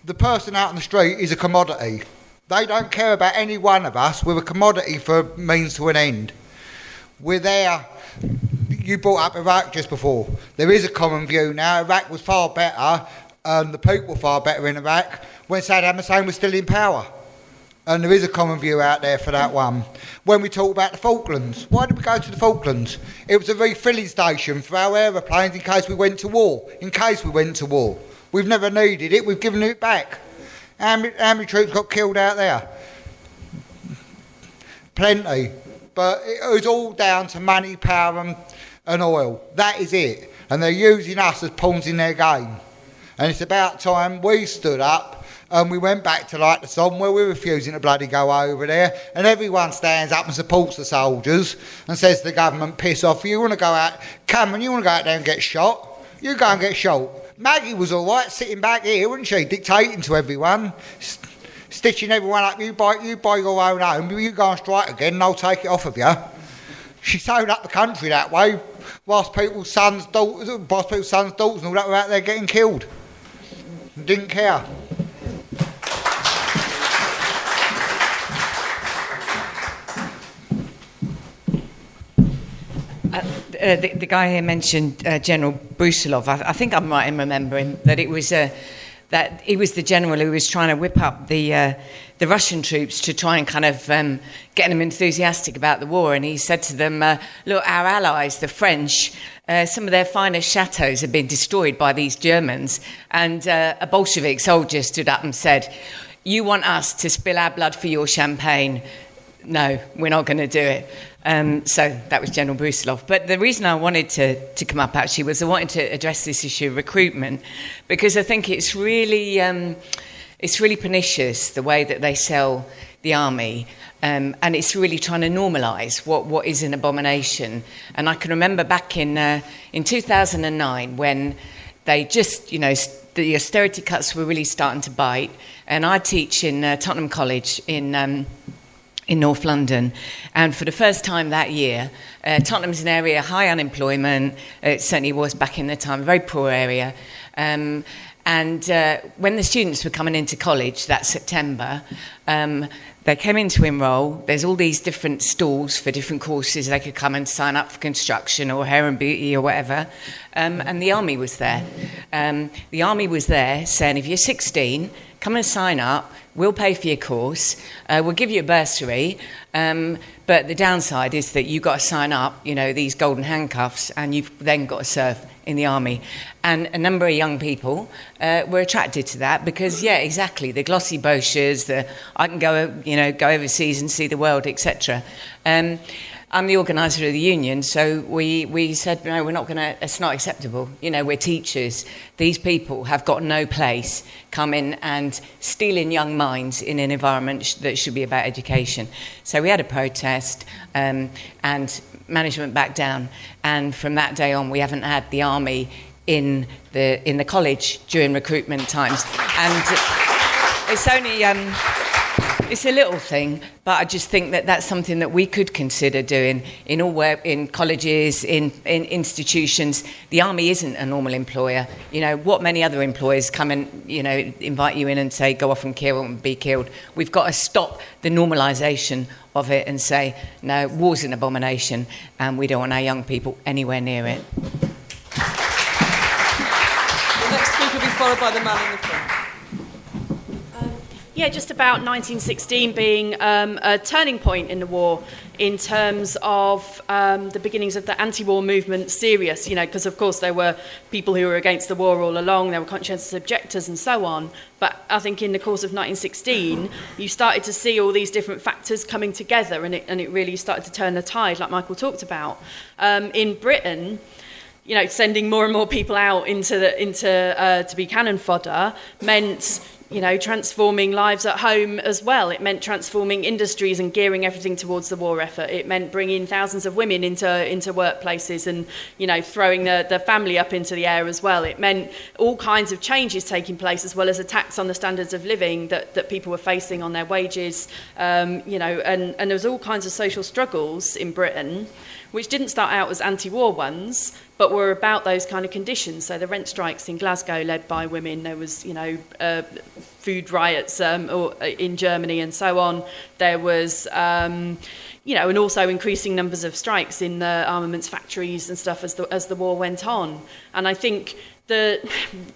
the person out on the street is a commodity. They don't care about any one of us. We're a commodity for means to an end. We're there. You brought up Iraq just before. There is a common view now. Iraq was far better, and the people were far better in Iraq when Saddam Hussein was still in power. And there is a common view out there for that one. When we talk about the Falklands, why did we go to the Falklands? It was a refilling station for our aeroplanes in case we went to war. We've never needed it, we've given it back. How many troops got killed out there? Plenty. But it was all down to money, power and oil. That is it. And they're using us as pawns in their game. And it's about time we stood up and we went back to like the Somme, where we're refusing to bloody go over there, and everyone stands up and supports the soldiers and says to the government, piss off, you want to go out, Cameron, you want to go out there and get shot? You go and get shot. Maggie was all right sitting back here, wasn't she, dictating to everyone, stitching everyone up. You buy your own home, you go and strike again and I'll take it off of you. She sewed up the country that way, whilst people's sons, daughters and all that were out there getting killed. Didn't care. The guy here mentioned General Brusilov. I think I'm right in remembering that it was that he was the general who was trying to whip up the Russian troops to try and kind of get them enthusiastic about the war. And he said to them, look, our allies, the French, some of their finest chateaux have been destroyed by these Germans. And a Bolshevik soldier stood up and said, you want us to spill our blood for your champagne? No, we're not going to do it. So that was General Brusilov. But the reason I wanted to come up actually was I wanted to address this issue of recruitment, because I think it's really pernicious the way that they sell the army, and it's really trying to normalise what is an abomination. And I can remember back in 2009 when they just, the austerity cuts were really starting to bite, and I teach in Tottenham College in North London, and for the first time that year, Tottenham's an area high unemployment. It certainly was back in the time, a very poor area, and And when the students were coming into college that September, they came in to enrol. There's all these different stalls for different courses. They could come and sign up for construction or hair and beauty or whatever. And the army was there. The army was there saying, if you're 16, come and sign up. We'll pay for your course. We'll give you a bursary. But the downside is that you've got to sign up, these golden handcuffs, and you've then got to serve in the army. And a number of young people were attracted to that because, yeah, exactly, the glossy brochures, I can go overseas and see the world, etc. I'm the organiser of the union, so we said, no, we're not going to, it's not acceptable. We're teachers. These people have got no place coming and stealing young minds in an environment that should be about education. So we had a protest and management backed down. And from that day on, we haven't had the army in the college during recruitment times. And it's only... It's a little thing, but I just think that that's something that we could consider doing in colleges, in institutions. The army isn't a normal employer. What many other employers come and, invite you in and say, go off and kill and be killed. We've got to stop the normalisation of it and say, no, war's an abomination and we don't want our young people anywhere near it. The next speaker will be followed by the man in the front. Yeah, just about 1916 being a turning point in the war in terms of the beginnings of the anti-war movement serious, because of course there were people who were against the war all along, there were conscientious objectors and so on. But I think in the course of 1916, you started to see all these different factors coming together and it really started to turn the tide, like Michael talked about. In Britain, sending more and more people out to be cannon fodder meant transforming lives at home as well. It meant transforming industries and gearing everything towards the war effort. It meant bringing thousands of women into workplaces and, throwing the family up into the air as well. It meant all kinds of changes taking place, as well as attacks on the standards of living that people were facing on their wages, and there was all kinds of social struggles in Britain, which didn't start out as anti-war ones, but were about those kind of conditions. So the rent strikes in Glasgow led by women, there was, food riots in Germany and so on. There was, and also increasing numbers of strikes in the armaments factories and stuff as the war went on. And I think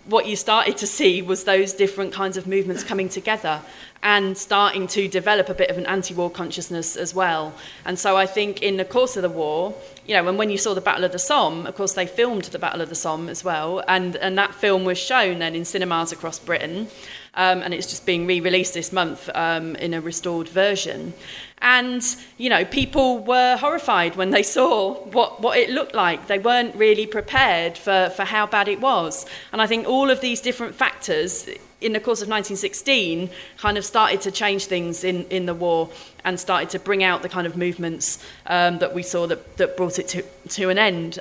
what you started to see was those different kinds of movements coming together and starting to develop a bit of an anti-war consciousness as well. And so I think in the course of the war, and when you saw the Battle of the Somme, of course they filmed the Battle of the Somme as well, and that film was shown then in cinemas across Britain, and it's just being re-released this month in a restored version. And, people were horrified when they saw what it looked like. They weren't really prepared for how bad it was. And I think all of these different factors in the course of 1916 kind of started to change things in the war and started to bring out the kind of movements that we saw that brought it to an end.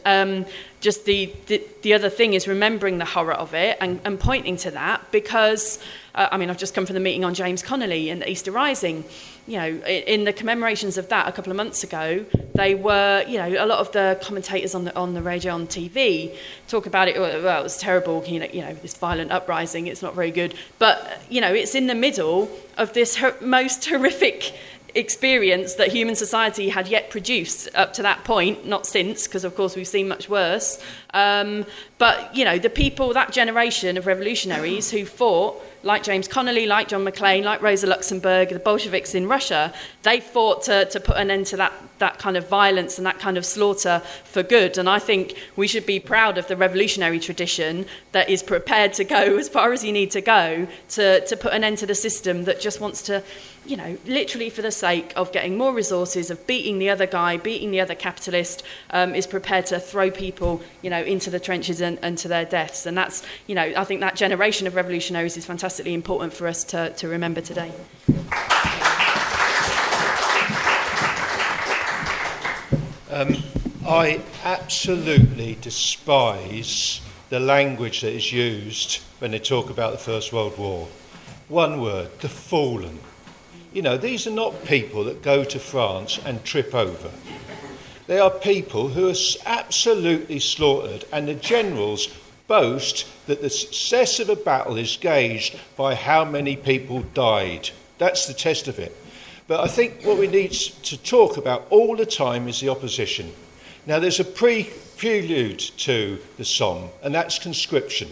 Just the other thing is remembering the horror of it and pointing to that because, I've just come from the meeting on James Connolly and the Easter Rising. In the commemorations of that a couple of months ago, they were, a lot of the commentators on the radio, on TV, talk about it, well, it was terrible, this violent uprising, it's not very good. But, it's in the middle of this most horrific experience that human society had yet produced up to that point, not since, because of course we've seen much worse. But, the people, that generation of revolutionaries who fought, like James Connolly, like John McClane, like Rosa Luxemburg, the Bolsheviks in Russia, they fought to put an end to that kind of violence and that kind of slaughter for good. And I think we should be proud of the revolutionary tradition that is prepared to go as far as you need to go to put an end to the system that just wants to, literally for the sake of getting more resources, of beating the other guy, beating the other capitalist, is prepared to throw people, into the trenches and to their deaths. And that's, I think that generation of revolutionaries is fantastically important for us to remember today. I absolutely despise the language that is used when they talk about the First World War. One word, the fallen. These are not people that go to France and trip over. They are people who are absolutely slaughtered, and the generals boast that the success of a battle is gauged by how many people died. That's the test of it. But I think what we need to talk about all the time is the opposition. Now, there's a prelude to the Somme, and that's conscription.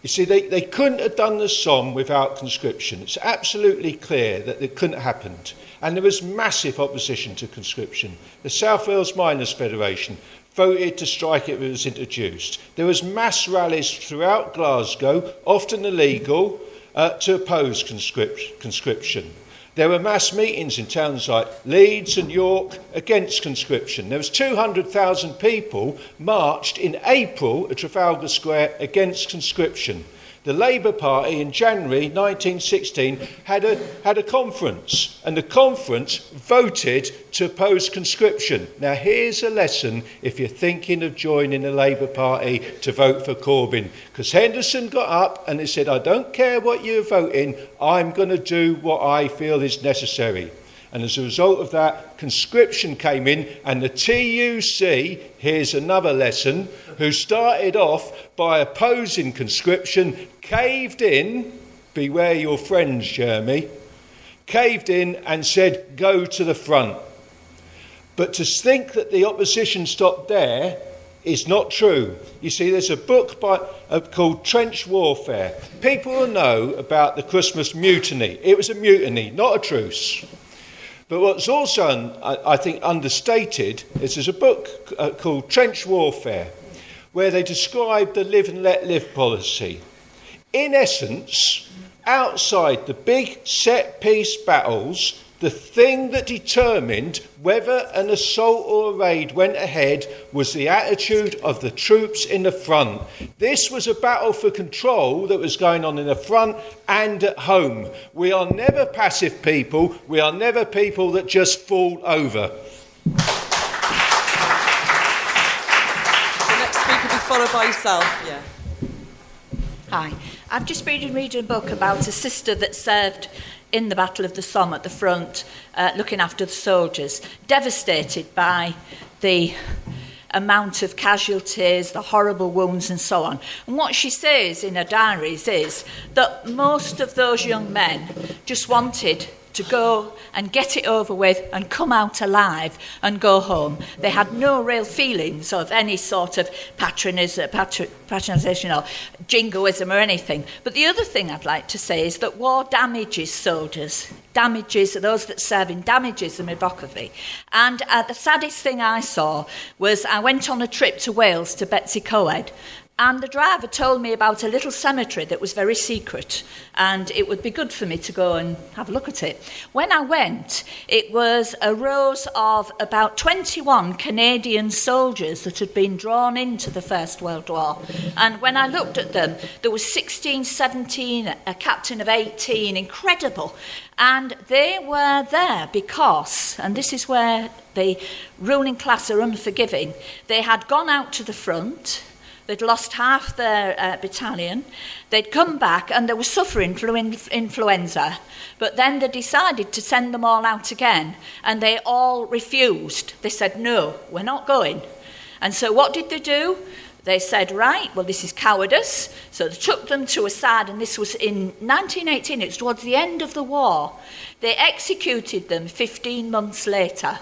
You see, they couldn't have done the Somme without conscription. It's absolutely clear that it couldn't have happened. And there was massive opposition to conscription. The South Wales Miners' Federation voted to strike it when it was introduced. There was mass rallies throughout Glasgow, often illegal, to oppose conscription. There were mass meetings in towns like Leeds and York against conscription. There was 200,000 people marched in April at Trafalgar Square against conscription. The Labour Party in January 1916 had a conference, and the conference voted to oppose conscription. Now, here's a lesson if you're thinking of joining the Labour Party to vote for Corbyn, because Henderson got up and he said, I don't care what you're voting, I'm going to do what I feel is necessary. And as a result of that, conscription came in, and the TUC, here's another lesson, who started off by opposing conscription, caved in, beware your friends, Jeremy, caved in and said, go to the front. But to think that the opposition stopped there is not true. You see, there's a book called Trench Warfare. People will know about the Christmas mutiny. It was a mutiny, not a truce. But what's also, I think, understated is there's a book called Trench Warfare, where they describe the live and let live policy. In essence, outside the big set-piece battles, the thing that determined whether an assault or a raid went ahead was the attitude of the troops in the front. This was a battle for control that was going on in the front and at home. We are never passive people. We are never people that just fall over. The next speaker will be followed by yourself. Yeah. Hi. I've just been reading a book about a sister that served in the Battle of the Somme at the front, looking after the soldiers, devastated by the amount of casualties, the horrible wounds and so on. And what she says in her diaries is that most of those young men just wanted to go and get it over with and come out alive and go home. They had no real feelings of any sort of patronisation or jingoism or anything. But the other thing I'd like to say is that war damages soldiers, damages those that serve in, damages them in Bockerby. And the saddest thing I saw was I went on a trip to Wales to Betsy Coed, and the driver told me about a little cemetery that was very secret, and it would be good for me to go and have a look at it. When I went, it was a rows of about 21 Canadian soldiers that had been drawn into the First World War. And when I looked at them, there was 16, 17, a captain of 18, incredible. And they were there because, and this is where the ruling class are unforgiving, they had gone out to the front. They'd lost half their battalion. They'd come back and they were suffering from influenza. But then they decided to send them all out again. And they all refused. They said, no, we're not going. And so what did they do? They said, right, well, this is cowardice. So they took them to a side, and this was in 1918. It was towards the end of the war. They executed them 15 months later.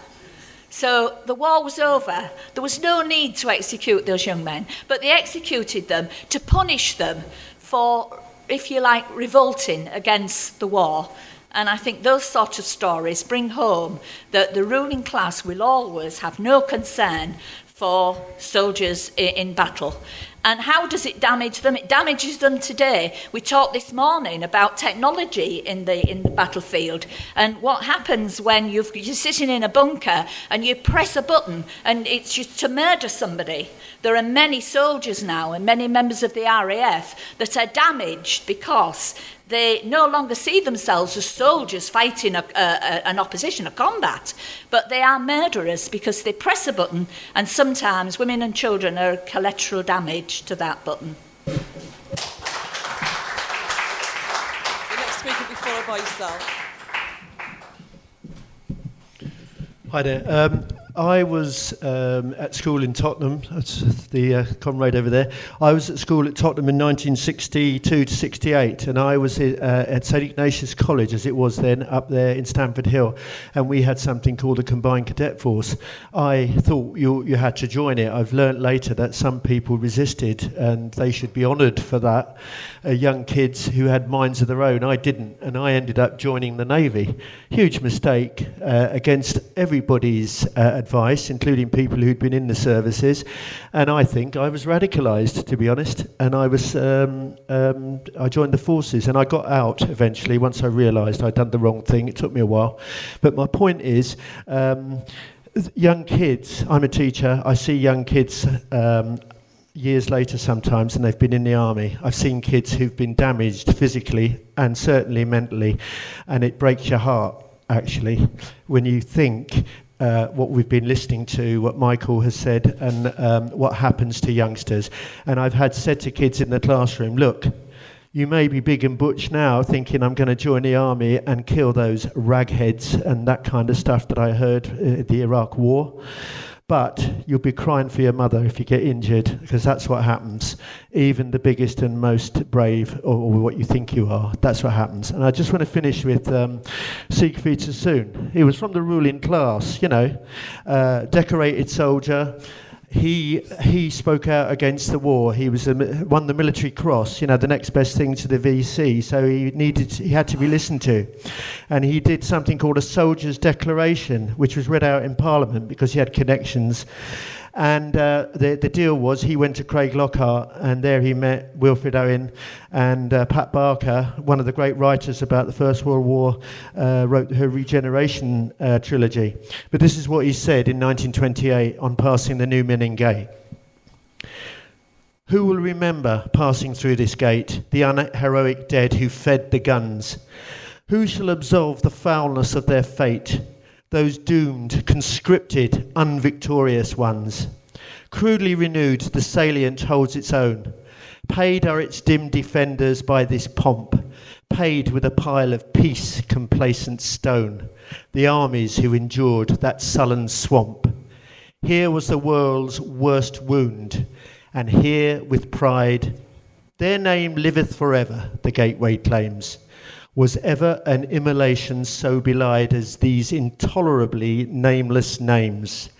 So the war was over. There was no need to execute those young men, but they executed them to punish them for, if you like, revolting against the war. And I think those sort of stories bring home that the ruling class will always have no concern for soldiers in battle. And how does it damage them? It damages them today. We talked this morning about technology in the battlefield, and what happens when you're sitting in a bunker and you press a button and it's just to murder somebody. There are many soldiers now and many members of the RAF that are damaged because they no longer see themselves as soldiers fighting an opposition, a combat, but they are murderers because they press a button, and sometimes women and children are collateral damage to that button. The next speaker will be followed by yourself. Hi there. I was at school in Tottenham. That's the comrade over there. I was at school at Tottenham in 1962 to 68, and I was at St Ignatius College, as it was then, up there in Stamford Hill, and we had something called the Combined Cadet Force. I thought you had to join it. I've learnt later that some people resisted, and they should be honoured for that. Young kids who had minds of their own. I didn't, and I ended up joining the Navy. Huge mistake against everybody's advice, including people who'd been in the services, and I think I was radicalised, to be honest. And I was I joined the forces, and I got out eventually once I realised I'd done the wrong thing. It took me a while, but my point is, young kids. I'm a teacher. I see young kids. Years later sometimes, and they've been in the army. I've seen kids who've been damaged physically and certainly mentally, and it breaks your heart, actually, when you think what we've been listening to, what Michael has said, and what happens to youngsters. And I've had said to kids in the classroom, look, you may be big and butch now, thinking I'm going to join the army and kill those ragheads and that kind of stuff that I heard the Iraq War. But you'll be crying for your mother if you get injured, because that's what happens. Even the biggest and most brave, or what you think you are, that's what happens. And I just want to finish with Siegfried Sassoon. He was from the ruling class, decorated soldier. He spoke out against the war. He won the military cross, the next best thing to the VC. So he had to be listened to, and he did something called a soldier's declaration, which was read out in Parliament because he had connections. And the deal was he went to Craig Lockhart, and there he met Wilfred Owen and Pat Barker, one of the great writers about the First World War, wrote her Regeneration trilogy. But this is what he said in 1928 on passing the New Menin Gate. Who will remember passing through this gate the unheroic dead who fed the guns? Who shall absolve the foulness of their fate? Those doomed, conscripted, unvictorious ones. Crudely renewed, the salient holds its own. Paid are its dim defenders by this pomp, paid with a pile of peace, complacent stone, the armies who endured that sullen swamp. Here was the world's worst wound, and here with pride, their name liveth forever, the gateway claims. Was ever an immolation so belied as these intolerably nameless names?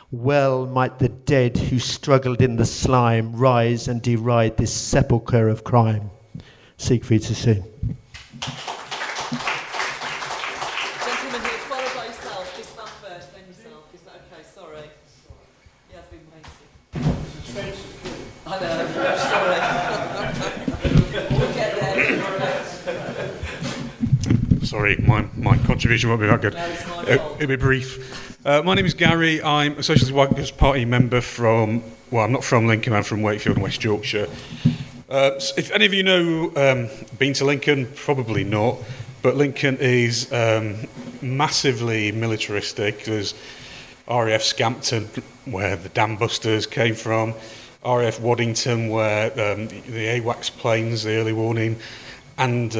Well might the dead who struggled in the slime rise and deride this sepulchre of crime. Siegfried Sassoon. Gentlemen here, followed by yourself. This man first, then yourself. Is that okay? Sorry. He has been waiting. I know, sorry. We'll get there. Sorry, my contribution won't be that good. It'll be brief. My name is Gary. I'm a Socialist Workers Party member from, I'm not from Lincoln, I'm from Wakefield in West Yorkshire. If any of you know, been to Lincoln, probably not, but Lincoln is massively militaristic. There's RAF Scampton, where the dam busters came from, RAF Waddington, where the AWACS planes, the early warning, and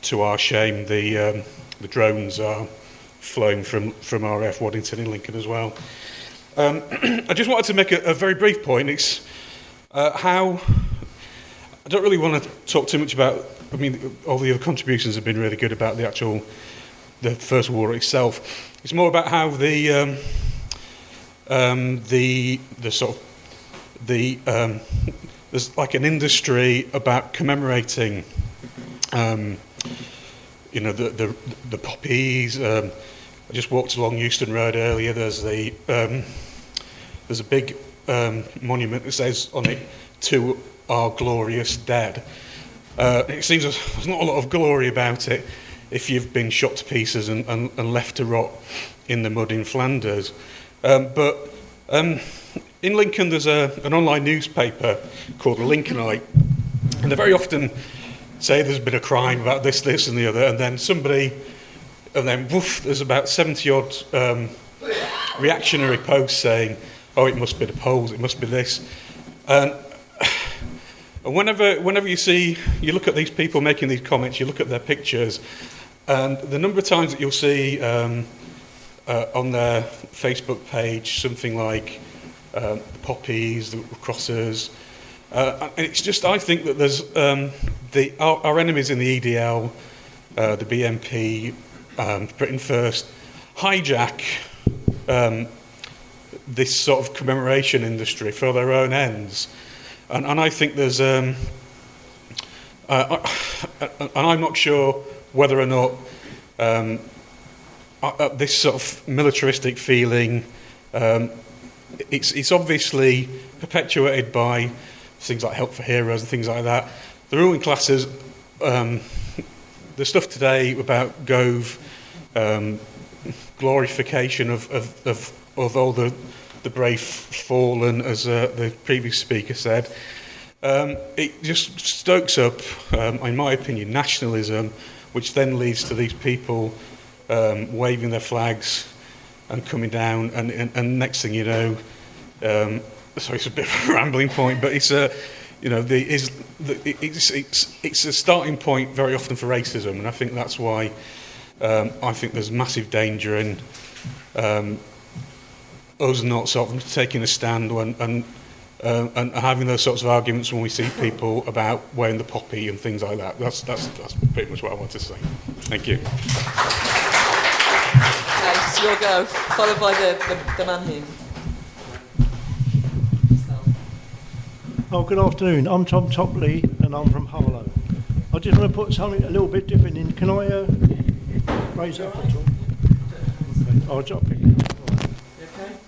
to our shame, the drones are flowing from RAF Waddington in Lincoln as well. I just wanted to make a very brief point. It's how I don't really want to talk too much about. I mean, all the other contributions have been really good about the First War itself. It's more about how the sort of there's like an industry about commemorating. The poppies. I just walked along Euston Road earlier. There's a big monument that says on it, "To our glorious dead." It seems there's not a lot of glory about it if you've been shot to pieces and left to rot in the mud in Flanders. But in Lincoln, there's an online newspaper called The Lincolnite, and they very often say there's been a crime about this and the other, and then woof, there's about 70-odd reactionary posts saying, oh, it must be the Poles, it must be this. And whenever you look at these people making these comments, you look at their pictures, and the number of times that you'll see on their Facebook page something like the poppies, the crosses. And it's just, I think that there's our enemies in the EDL, the BNP, Britain First, hijack this sort of commemoration industry for their own ends. And I think there's... and I'm not sure whether or not this sort of militaristic feeling, it's obviously perpetuated by things like Help for Heroes and things like that. The ruling classes, the stuff today about Gove, glorification of all the brave fallen, as the previous speaker said, it just stokes up, in my opinion, nationalism, which then leads to these people waving their flags and coming down, and next thing you know, sorry, it's a bit of a rambling point, but it's a starting point very often for racism, and I think that's why I think there's massive danger in us not sort of taking a stand and having those sorts of arguments when we see people about wearing the poppy and things like that. That's pretty much what I want to say. Thank you. Okay, it's your go, followed by the man here. Oh, good afternoon. I'm Tom Topley and I'm from Harlow. I just want to put something a little bit different in. Can I raise that at all? I'll pick it up.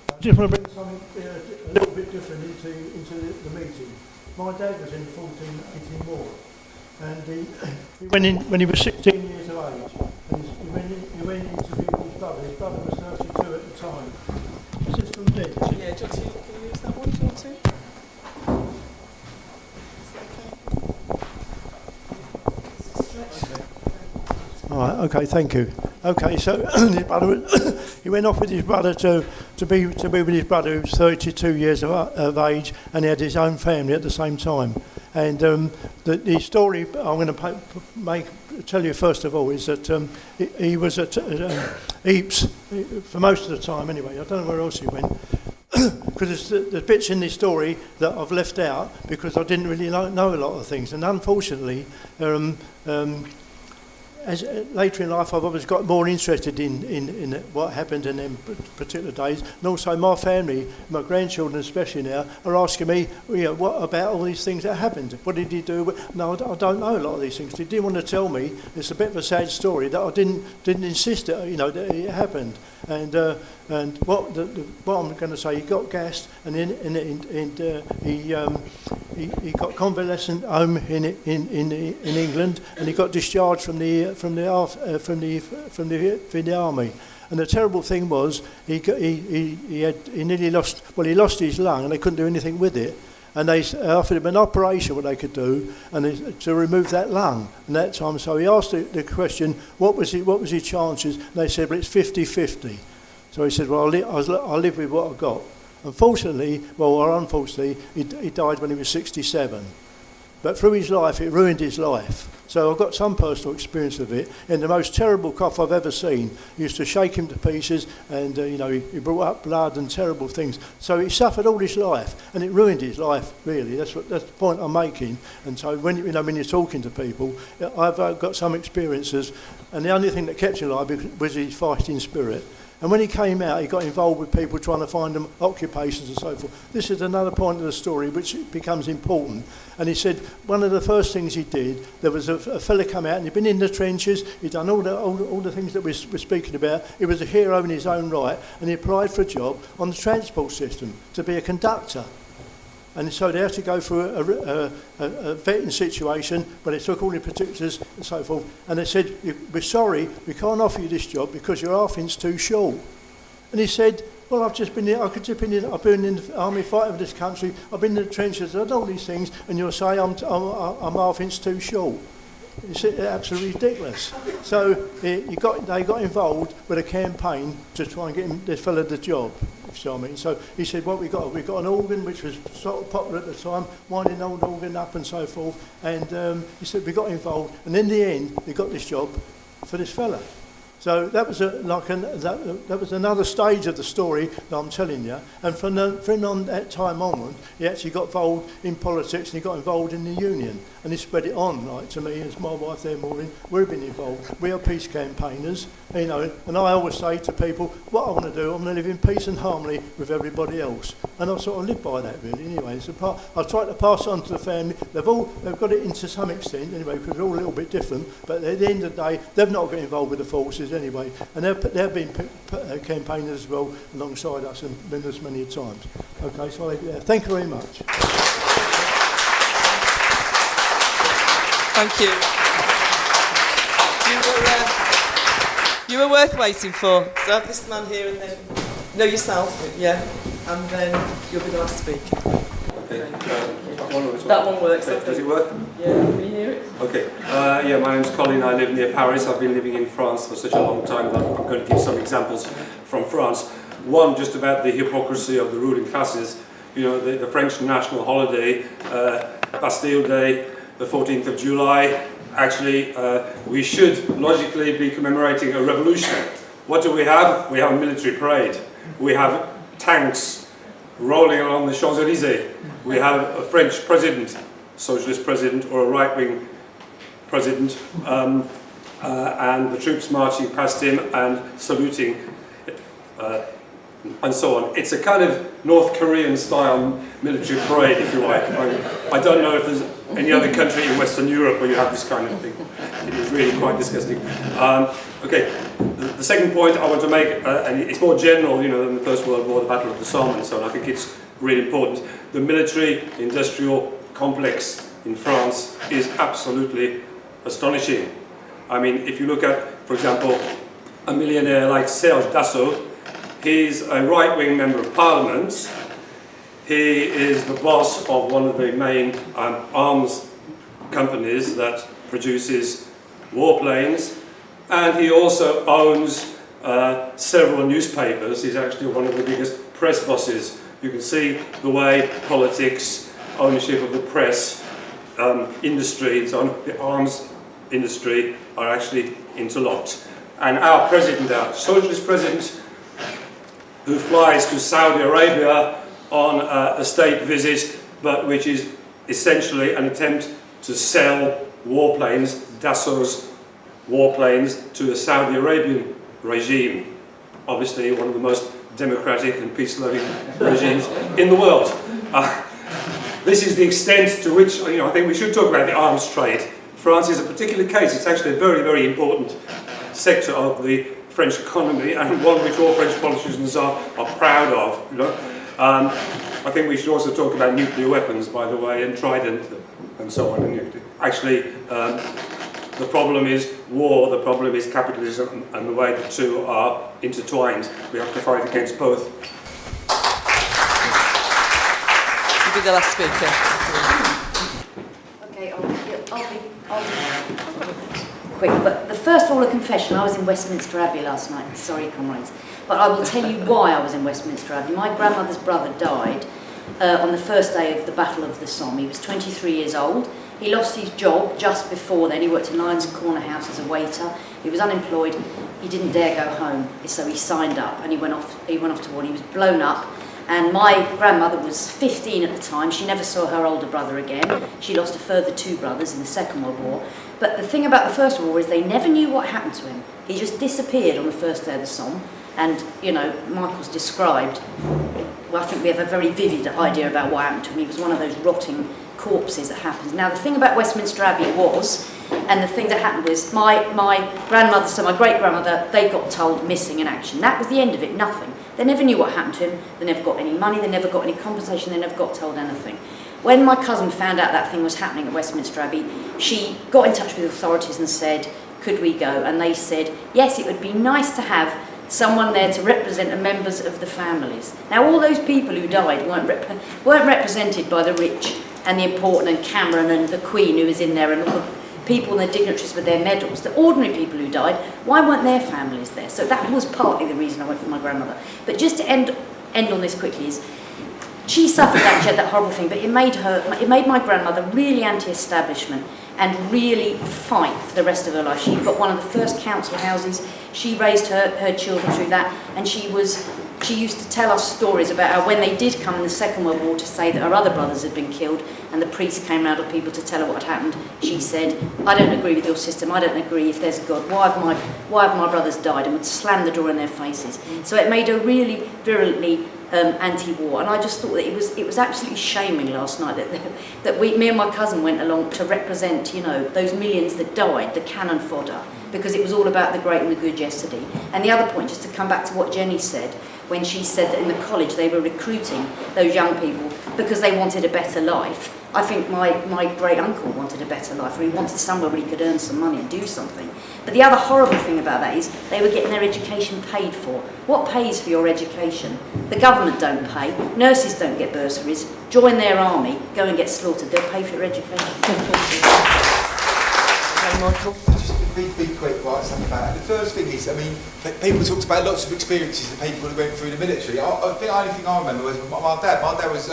I just want to bring something a little bit different into the meeting. My dad was in the 1418 war, and he went in when he was 16 years of age. And he went in to be with his brother. His brother was 32 at the time. Is this from dead? Yeah, John, can you use that one, if you want to? All right, okay, thank you. Okay, so his brother, he went off with his brother to be with his brother, who was 32 years of age, and he had his own family at the same time. And the story I'm going to tell you first of all is that he was at Ypres for most of the time anyway. I don't know where else he went. Because there's bits in this story that I've left out because I didn't really know a lot of things. And unfortunately, as later in life, I've always got more interested in what happened in them particular days, and also my family, my grandchildren especially now, are asking me, what about all these things that happened? What did he do? No, I don't know a lot of these things. He didn't want to tell me. It's a bit of a sad story that I didn't insist that that it happened. And what I'm going to say, he got gassed, and he got convalescent home in England, and he got discharged from the army. And the terrible thing was he nearly lost. Well, he lost his lung, and they couldn't do anything with it. And they offered him an operation, what they could do, and to remove that lung. And that time, so he asked the question, what was his chances? And they said, well, it's 50-50. So he said, well, I'll live with what I've got. Unfortunately, or unfortunately, he died when he was 67. But through his life, it ruined his life. So I've got some personal experience of it. And the most terrible cough I've ever seen, he used to shake him to pieces, and he brought up blood and terrible things. So he suffered all his life, and it ruined his life. Really, that's the point I'm making. And so when you're talking to people, I've got some experiences, and the only thing that kept him alive was his fighting spirit. And when he came out, he got involved with people trying to find them occupations and so forth. This is another point of the story which becomes important. And he said one of the first things he did, there was a fella come out, and he'd been in the trenches, he'd done all the things that we're speaking about. He was a hero in his own right, and he applied for a job on the transport system to be a conductor. And so they had to go through a vetting situation where they took all the particulars and so forth. And they said, we're sorry, we can't offer you this job because your half inch too short. And he said, well, I've been in the army fighting for this country, I've been in the trenches, I've done all these things, and you'll say I'm half inch too short. It's absolutely ridiculous. So they got involved with a campaign to try and get this fella the job. So he said, what we got an organ which was sort of popular at the time, winding the old organ up and so forth. And he said we got involved, and in the end, they got this job for this fella. So that was that was another stage of the story that I'm telling you. And from that time onward, he actually got involved in politics and he got involved in the union. And he spread it on, like to me, as my wife there, Maureen, we've been involved. We are peace campaigners, you know, and I always say to people, what I want to do, I'm going to live in peace and harmony with everybody else. And I sort of live by that, really, anyway. So I try to pass on to the family. They've got it into some extent, anyway, because they're all a little bit different. But at the end of the day, they've not got involved with the forces anyway. And they've been campaigners as well alongside us and been us many times. Okay, so thank you very much. Thank you. You were worth waiting for. So have this man here and then know yourself, yeah, and then you'll be the last speaker. Okay. That one works. Does it work? Yeah, can you hear it? Okay. Yeah, my name's Colin. I live near Paris. I've been living in France for such a long time that I'm going to give some examples from France. One, just about the hypocrisy of the ruling classes. You know, the French national holiday, Bastille Day, the 14th of July. Actually, we should logically be commemorating a revolution. What do we have? We have a military parade. We have tanks rolling along the Champs-Élysées. We have a French president, socialist president, or a right-wing president, and the troops marching past him and saluting, and so on. It's a kind of North Korean style military parade, if you like. I don't know if there's any other country in Western Europe where you have this kind of thing. It is really quite disgusting. Okay, the second point I want to make, and it's more general, you know, than the First World War, the Battle of the Somme and so on. I think it's really important. The military-industrial complex in France is absolutely astonishing. I mean, if you look at, for example, a millionaire like Serge Dassault, he's a right-wing member of parliament. He is the boss of one of the main arms companies that produces warplanes, and he also owns several newspapers. He's actually one of the biggest press bosses. You can see the way politics, ownership of the press, industry, and so on, the arms industry are actually interlocked. And our president, our socialist president, who flies to Saudi Arabia on a state visit, but which is essentially an attempt to sell warplanes, Dassault's warplanes, to the Saudi Arabian regime. Obviously one of the most democratic and peace-loving regimes in the world. This is the extent to which, you know, I think we should talk about the arms trade. France is a particular case. It's actually a very, very important sector of the French economy, and one which all French politicians are proud of. You know? I think we should also talk about nuclear weapons, by the way, and Trident and so on. And actually, the problem is war, the problem is capitalism, and the way the two are intertwined. We have to fight against both. You'll be the last speaker. Okay, I'll be quick. But the first of all, a confession. I was in Westminster Abbey last night. Sorry, comrades. But I will tell you why I was in Westminster Abbey. My grandmother's brother died on the first day of the Battle of the Somme. He was 23 years old. He lost his job just before then. He worked in Lions and Corner House as a waiter. He was unemployed. He didn't dare go home, so he signed up and he went off to war. He was blown up. And my grandmother was 15 at the time. She never saw her older brother again. She lost a further 2 brothers in the Second World War. But the thing about the First World War is they never knew what happened to him. He just disappeared on the first day of the Somme. And, you know, Michael's described, well, I think we have a very vivid idea about what happened to him. He was one of those rotting corpses that happens. Now, the thing about Westminster Abbey was, and the thing that happened was, my grandmother, so my great-grandmother, they got told missing in action. That was the end of it, nothing. They never knew what happened to him. They never got any money. They never got any compensation. They never got told anything. When my cousin found out that thing was happening at Westminster Abbey, she got in touch with the authorities and said, could we go? And they said, yes, it would be nice to have someone there to represent the members of the families. Now, all those people who died weren't represented by the rich and the important and Cameron and the Queen who was in there and all the people and the dignitaries with their medals. The ordinary people who died, why weren't their families there? So that was partly the reason I went for my grandmother. But just to end on this quickly is, She suffered that, she had that horrible thing, but it made my grandmother really anti-establishment and really fight for the rest of her life. She got one of the first council houses. She raised her children through that, and she used to tell us stories about how when they did come in the Second World War to say that her other brothers had been killed, and the priest came round with people to tell her what had happened, she said, I don't agree with your system, I don't agree if there's a God, why have my brothers died, and would slam the door in their faces. So it made her really virulently anti-war, and I just thought that it was absolutely shaming last night that me and my cousin went along to represent, you know, those millions that died, the cannon fodder, because it was all about the great and the good yesterday. And the other point, just to come back to what Jenny said, when she said that in the college they were recruiting those young people because they wanted a better life. I think my great uncle wanted a better life, or he wanted somewhere where he could earn some money and do something. But the other horrible thing about that is they were getting their education paid for. What pays for your education? The government don't pay, nurses don't get bursaries, join their army, go and get slaughtered, they'll pay for your education. Okay, Michael? Be quick, right, something about it. The first thing is, I mean, people talked about lots of experiences of people who went through the military. I think the only thing I remember was my dad. My dad was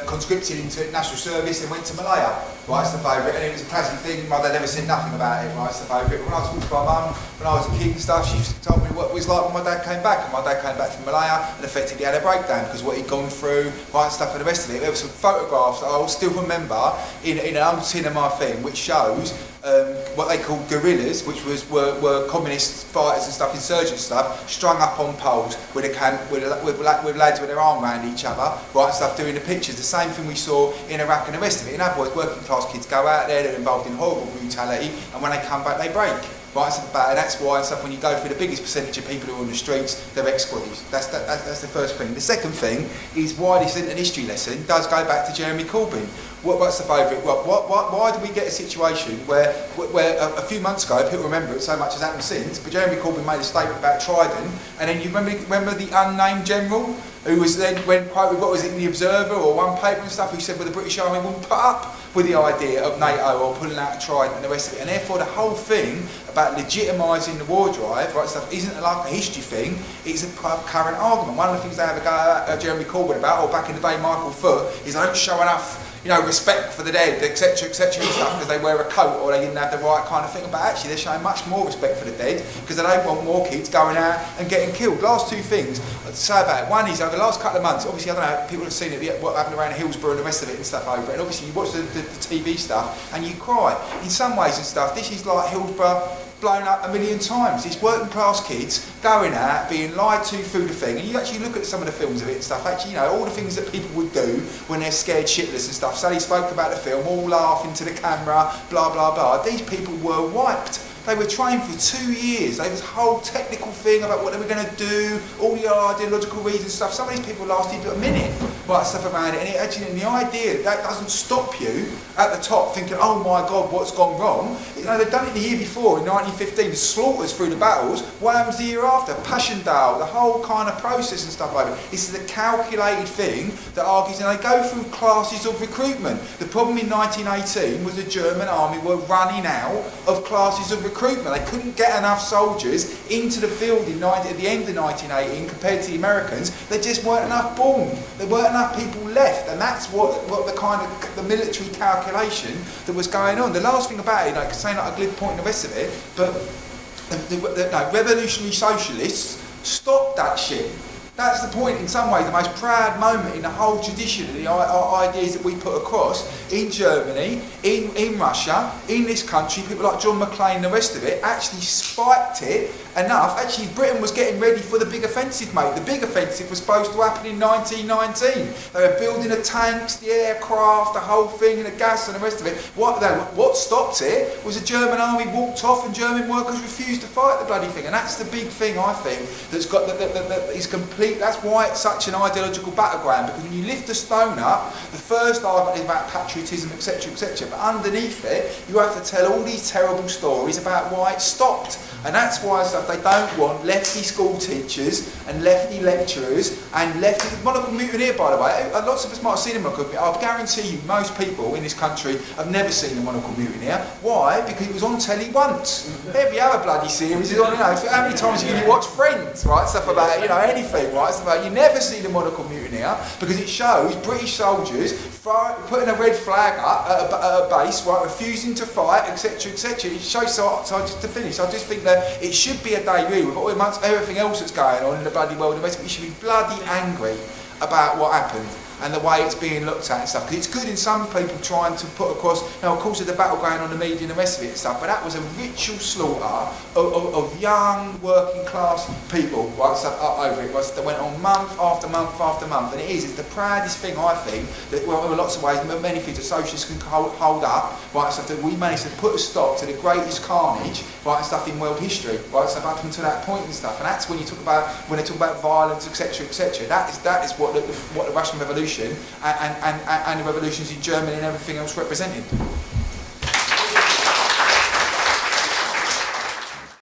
conscripted into national service and went to Malaya. Right, it's the favourite, and it was a classic thing. My dad never said nothing about it. Right, it's the favourite. When I talked to my mum when I was a kid and stuff, she told me what it was like when my dad came back. And my dad came back from Malaya and effectively had a breakdown because what he'd gone through, right, stuff and the rest of it. There were some photographs that I will still remember in an old cinema thing, which shows what they called guerrillas, which were communist fighters and stuff, insurgent stuff, strung up on poles with lads with their arm around each other, right, stuff, doing the pictures. The same thing we saw in Iraq and the rest of it. In other words, working class kids go out there, they're involved in horrible brutality, and when they come back, they break. Right, so that's why and stuff. When you go through the biggest percentage of people who are on the streets, they're ex-squaddies. That's the first thing. The second thing is why this isn't an history lesson does go back to Jeremy Corbyn. What's the favourite? Why do we get a situation where a few months ago, people remember it so much has happened since, but Jeremy Corbyn made a statement about Trident, and then you remember the unnamed general who was then when quoted, what was it, in the Observer or one paper and stuff, who said well the British Army wouldn't put up with the idea of NATO or pulling out a Trident and the rest of it, and therefore the whole thing about legitimising the war drive, right, stuff isn't like a history thing, it's a current argument. One of the things they have a go at Jeremy Corbyn about, or back in the day Michael Foot, is they don't show enough, you know, respect for the dead, etc., etc., and stuff, because they wear a coat or they didn't have the right kind of thing. But actually, they're showing much more respect for the dead because they don't want more kids going out and getting killed. Last two things I'd say about it. One is over the last couple of months, obviously, I don't know, people have seen it, what happened around Hillsborough and the rest of it and stuff over it. And obviously, you watch the TV stuff and you cry. In some ways and stuff, this is like Hillsborough blown up a million times. It's working class kids going out, being lied to through the thing, and you actually look at some of the films of it and stuff, actually, you know, all the things that people would do when they're scared shitless and stuff. Sally spoke about the film, all laughing to the camera, blah, blah, blah. These people were wiped. They were trained for 2 years. They had this whole technical thing about what they were going to do, all the ideological reasons stuff. Some of these people lasted a minute, right, stuff around it. And it actually, and the idea that doesn't stop you at the top thinking, oh my God, what's gone wrong? You know, they've done it the year before, in 1915, the slaughters through the battles. What happens the year after? Passchendaele, the whole kind of process and stuff like that. This is a calculated thing that argues, and they go through classes of recruitment. The problem in 1918 was the German army were running out of classes of recruitment. They couldn't get enough soldiers into the field at the end of 1918 compared to the Americans. There just weren't enough born. There weren't enough people left, and that's what the kind of the military calculation that was going on. The last thing about it, like saying like a glib point and the rest of it, but the revolutionary socialists stopped that shit. That's the point, in some ways, the most proud moment in the whole tradition of the ideas that we put across in Germany, in Russia, in this country. People like John Maclean and the rest of it actually spiked it enough. Actually, Britain was getting ready for the big offensive, mate. The big offensive was supposed to happen in 1919. They were building the tanks, the aircraft, the whole thing, and the gas and the rest of it. What stopped it was the German army walked off and German workers refused to fight the bloody thing. And that's the big thing, I think, that's got that is complete. That's why it's such an ideological battleground, because when you lift the stone up, the first argument is about patriotism, etc., etc. But underneath it, you have to tell all these terrible stories about why it stopped. And that's why they don't want lefty school teachers and lefty lecturers and lefty... Monocle Mutineer, by the way, lots of us might have seen a Monocle Mutineer. I'll guarantee you most people in this country have never seen a Monocle Mutineer. Why? Because it was on telly once. Every other bloody series is on, you know, how many times can you watch Friends, right? Stuff about, you know, anything. right? You never see the monarchical mutineer because it shows British soldiers putting a red flag up at a base, right, refusing to fight, etc., etc. It shows, so just to finish, I just think that it should be a day really, with all amongst everything else that's going on in the bloody world, we should be bloody angry about what happened and the way it's being looked at and stuff. Because it's good in some people trying to put across, now of course there's the battle going on in the media and the rest of it and stuff, but that was a ritual slaughter of young working class people, right, stuff over it, right, that went on month after month after month, and it's the proudest thing I think, that well, in lots of ways, many things that socialists can hold up, right, stuff that we managed to put a stop to the greatest carnage, right, and stuff in world history, right, stuff up until that point and stuff, and that's when you talk about, when they talk about violence, etc., etc., that is what the Russian Revolution and the revolutions in Germany and everything else represented.